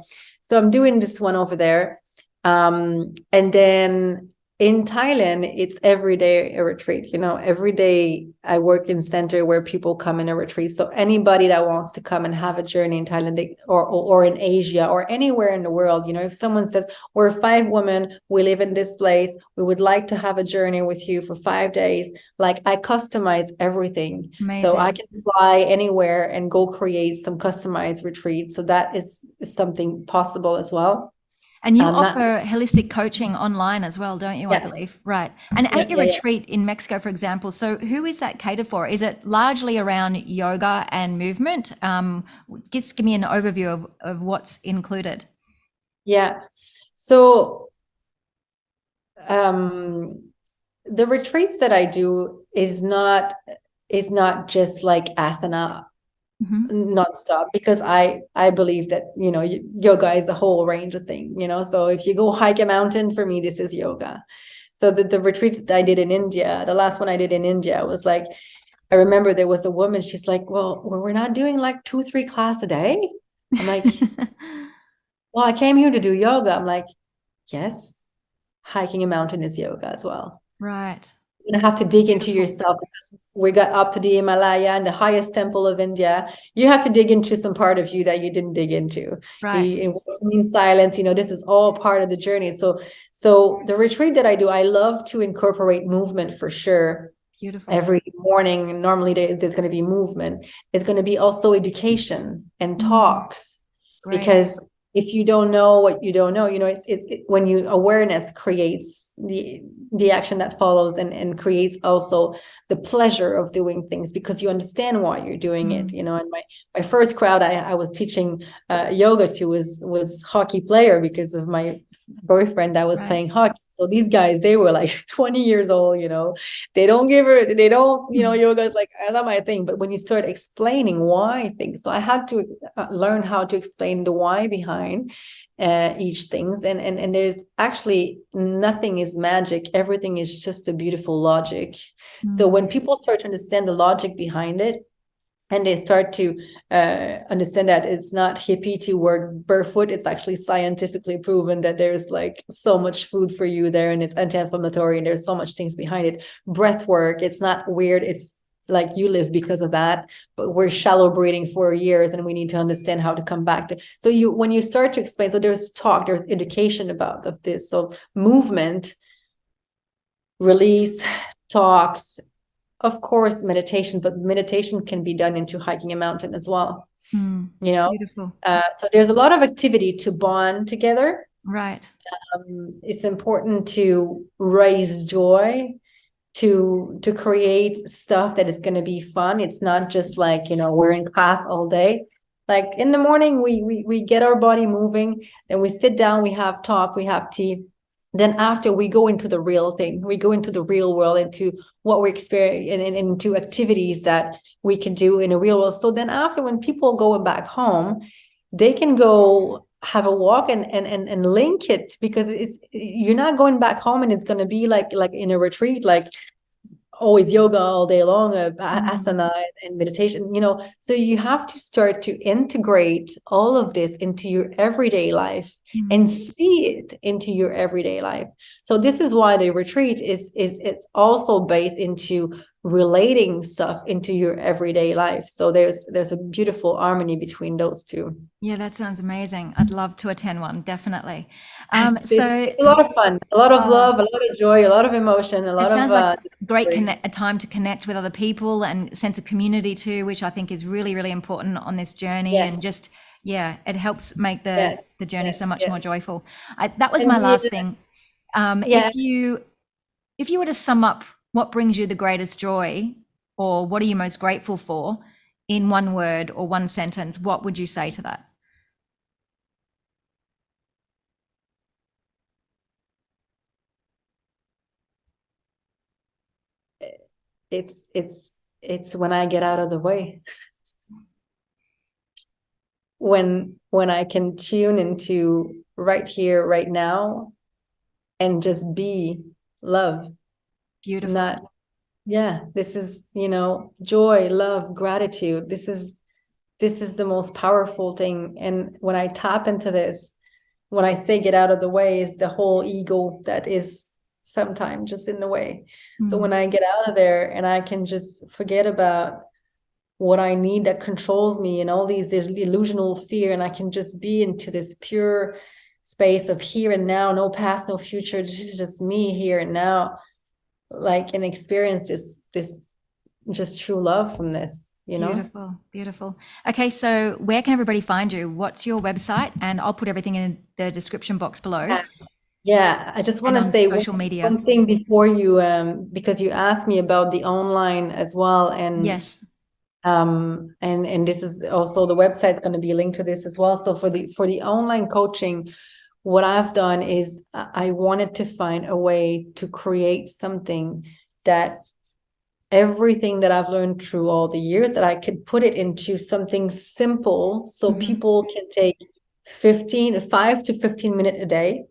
I'm doing this one over there. And then in Thailand, it's every day a retreat. Every day I work in center where people come in a retreat. So anybody that wants to come and have a journey in Thailand or in Asia or anywhere in the world, if someone says, we're 5 women, we live in this place, we would like to have a journey with you for 5 days. Like, I customize everything. So I Amazing. can fly anywhere and go create some customized retreat. So that is something possible as well. And you Not offer holistic coaching online as well, don't you? I Yeah. believe. Right. And Yeah, at your yeah, yeah. retreat in Mexico, for example, so who is that catered for? Is it largely around yoga and movement? Just give me an overview of what's included. Yeah. So um the retreats that I do is not just like asana Hmm. nonstop, because I believe that yoga is a whole range of things. So if you go hike a mountain, for me this is yoga. So the retreat that I did in India, the last one I did in India, was like, I remember there was a woman, she's like, well, we're not doing like 2-3 class a day. I'm like, well, I came here to do yoga. I'm like, yes, hiking a mountain is yoga as well. Right. You have to dig into Beautiful. yourself, because we got up to the Himalaya and the highest temple of India. You have to dig into some part of you that you didn't dig into. Right. In silence, this is all part of the journey. So the retreat that I do, I love to incorporate movement for sure. Beautiful. Every morning, normally there's going to be movement. It's going to be also education and Mm, talks, great. because if you don't know what you don't know, when you awareness creates the action that follows, and creates also the pleasure of doing things, because you understand why you're doing it. Mm, And my first crowd I was teaching yoga to was hockey player, because of my boyfriend that was playing right. hockey. So these guys, they were like 20 years old. They don't give it, they don't, Mm, yoga is like, I love my thing. But when you start explaining why things, so I had to learn how to explain the why behind each things. And there's actually nothing is magic. Everything is just a beautiful logic. So mm, when people start to understand the logic behind it, and they start to understand that it's not hippie to work barefoot, it's actually scientifically proven that there's like so much food for you there, and it's anti-inflammatory, and there's so much things behind it. Breath work, it's not weird, it's like you live because of that, but we're shallow breathing for years, and we need to understand how to come back to. So when you start to explain, so there's education about of this. So movement, release, talks, of course, meditation, but meditation can be done into hiking a mountain as well. mm. You know, Beautiful. so there's a lot of activity to bond together. Right. It's important to raise joy, to create stuff that is going to be fun. It's not just like, we're in class all day. Like in the morning, we get our body moving, then we sit down, we have talk, we have tea. Then after, we go into the real thing, we go into the real world, into what we experience, and into activities that we can do in a real world. So then after, when people go back home, they can go have a walk and link it, because you're not going back home and it's going to be like in a retreat, like always yoga all day long, asana and meditation, so you have to start to integrate all of this into your everyday life and see it into your everyday life. So this is why the retreat is it's also based into relating stuff into your everyday life. So there's a beautiful harmony between those two. Yeah, that sounds amazing. I'd love to attend one, definitely. It's a lot of fun, a lot of love, a lot of joy, a lot of emotion, a lot it sounds of like a time to connect with other people and sense of community too, which I think is really, really important on this journey. Yes. And just, yeah, it helps make the journey so much more joyful. That was And my last thing. Yeah. If you were to sum up what brings you the greatest joy, or what are you most grateful for, in one word or one sentence, what would you say to that? It's when I get out of the way. When I can tune into right here, right now, and just be love. Beautiful. This is, joy, love, gratitude. This is the most powerful thing. And when I tap into this, when I say get out of the way, is the whole ego that is sometimes just in the way. So when I get out of there and I can just forget about what I need that controls me and all these illusional fear, and I can just be into this pure space of here and now, no past, no future. This is just me here and now, and experience this just true love from this. Beautiful. Okay, so where can everybody find you? What's your website? And I'll put everything in the description box below. Yeah, I just want to say social media. one thing before you, because you asked me about the online as well, and yes, and this is also, the website's going to be linked to this as well. So for the online coaching, what I've done is I wanted to find a way to create something that everything that I've learned through all the years, that I could put it into something simple, so people can take 5 to 15 minutes a day,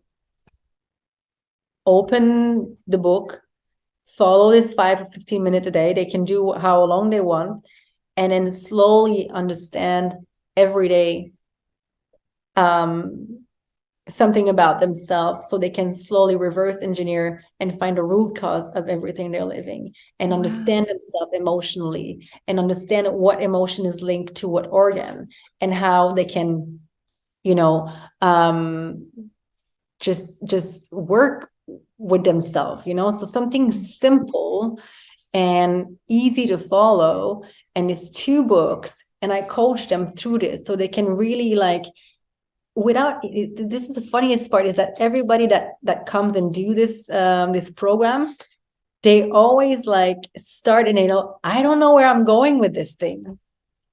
open the book, follow this 5 or 15 minutes a day. They can do how long they want, and then slowly understand every day something about themselves, so they can slowly reverse engineer and find a root cause of everything they're living, and understand themselves emotionally, and understand what emotion is linked to what organ, and how they can, just work with themselves, so something simple and easy to follow. And it's 2 books, and I coach them through this so they can really this is the funniest part, is that everybody that comes and do this this program, they always start and I don't know where I'm going with this thing.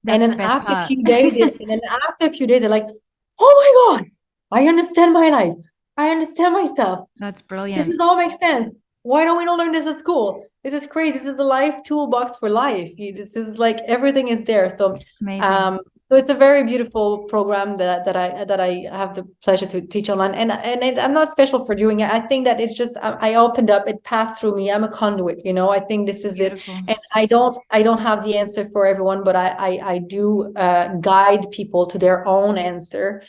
That's and then the best after part. a few days, they're like, oh my God, I understand my life. I understand myself. That's brilliant. This all makes sense. Why don't we learn this at school? This is crazy. This is the life toolbox for life. This is everything is there. So amazing. So it's a very beautiful program that I have the pleasure to teach online, and I'm not special for doing it. I think that it's just I opened up, it passed through me. I'm a conduit, I think this is beautiful. It. And I don't have the answer for everyone, but I do guide people to their own answer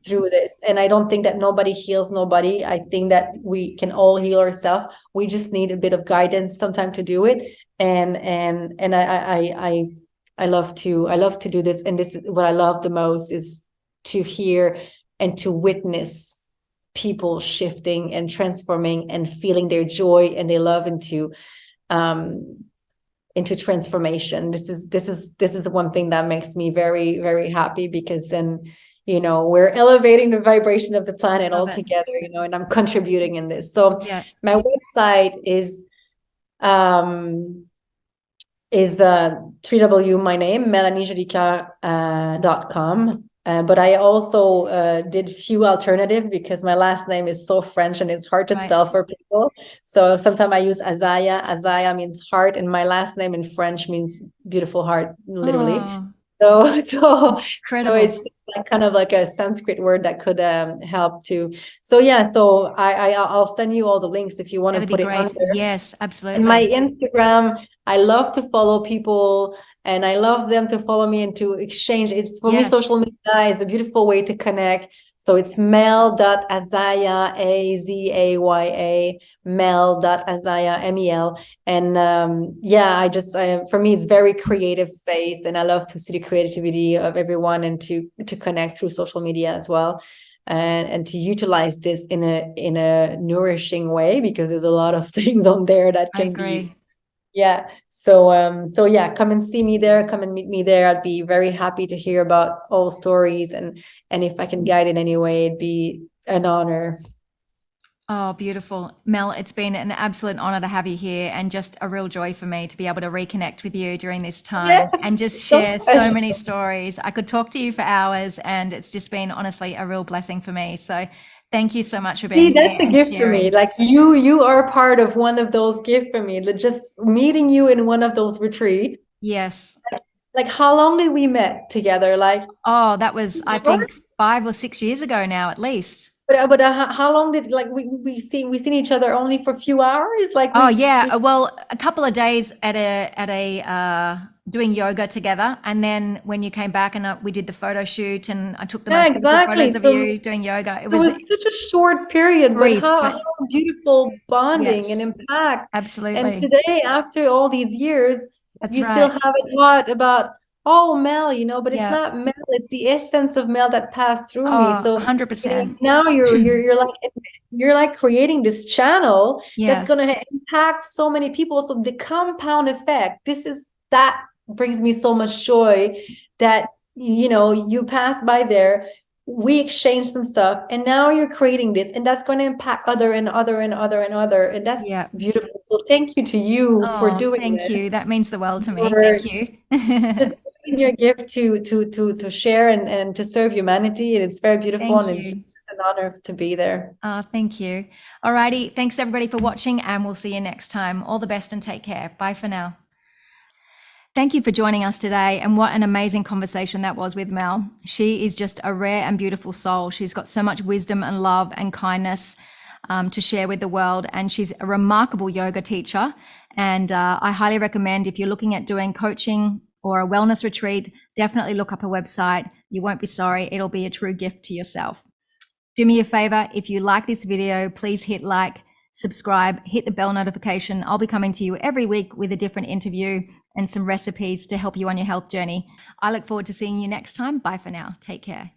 through this. And I don't think that nobody heals nobody. I think that we can all heal ourselves. We just need a bit of guidance sometime to do it. And I love to do this. And this is what I love the most, is to hear and to witness people shifting and transforming and feeling their joy and their love into transformation. This is one thing that makes me very, very happy, because then, we're elevating the vibration of the planet all together, and I'm contributing in this. So my website is my name, melaniejolicoeur.com. But I also did few alternative, because my last name is so French and it's hard to spell for people. So sometimes I use Azaya. Azaya means heart, and my last name in French means beautiful heart, literally. So it's like kind of like a Sanskrit word that could help too. So yeah, so I'll send you all the links if you want to That'd be put it on great. there. Yes, And my absolutely. Instagram, I love to follow people and I love them to follow me and to exchange. It's for me, Yes. social media is a beautiful way to connect. So it's mel.azaya, Azaya, mel.azaya, MEL. And yeah, for me, it's very creative space. And I love to see the creativity of everyone and to connect through social media as well. And to utilize this in a nourishing way, because there's a lot of things on there that I can be, agree. yeah. So yeah, come and see me there, come and meet me there. I'd be very happy to hear about all stories, and if I can guide in any way, it'd be an honor. Oh, beautiful. Mel, it's been an absolute honor to have you here and just a real joy for me to be able to reconnect with you during this Yeah, time and just so share so special. many stories. I could talk to you for hours and it's just been honestly a real blessing for me. So thank you so much for being See, here that's a and gift for me. sharing. Like you are part of one of those gifts for me. Just meeting you in one of those retreats. Yes. Like how long did we met together? Like Oh, that was, I sure? think, 5 or 6 years ago now, at least. But how long did like we seen each other only for a few hours? Like Oh yeah, well, a couple of days at a doing yoga together, and then when you came back and we did the photo shoot, and I took the yeah, most beautiful exactly. photos of So you doing yoga. It it was was such a short period, but brief, how but beautiful bonding and yes, impact. And absolutely, today, after all these years, that's you still right. have a thought about, oh, Mel, but it's Yeah. not Mel, it's the essence of Mel that passed through me. Oh, So, 100%. now you're like creating this channel that's Yes. going to impact so many people. So the compound effect, that brings me so much joy that you pass by there, we exchange some stuff, and now you're creating this, and that's going to impact other and other and other and other, and that's Yeah. beautiful. So thank you to you for Oh, doing thank you. this, That means the world to me. for Thank you. just giving your gift to share and to serve humanity, and it's very beautiful, Thank and it's you. just an honor to be there. Oh, thank you. Alrighty. Thanks everybody for watching, and we'll see you next time. All the best and take care. Bye for now. Thank you for joining us today, and what an amazing conversation that was with Mel. She is just a rare and beautiful soul. She's got so much wisdom and love and kindness to share with the world, and she's a remarkable yoga teacher. And I highly recommend, if you're looking at doing coaching or a wellness retreat, definitely look up her website. You won't be sorry. It'll be a true gift to yourself. Do me a favor, if you like this video, please hit like, subscribe, hit the bell notification. I'll be coming to you every week with a different interview and some recipes to help you on your health journey. I look forward to seeing you next time. Bye for now. Take care.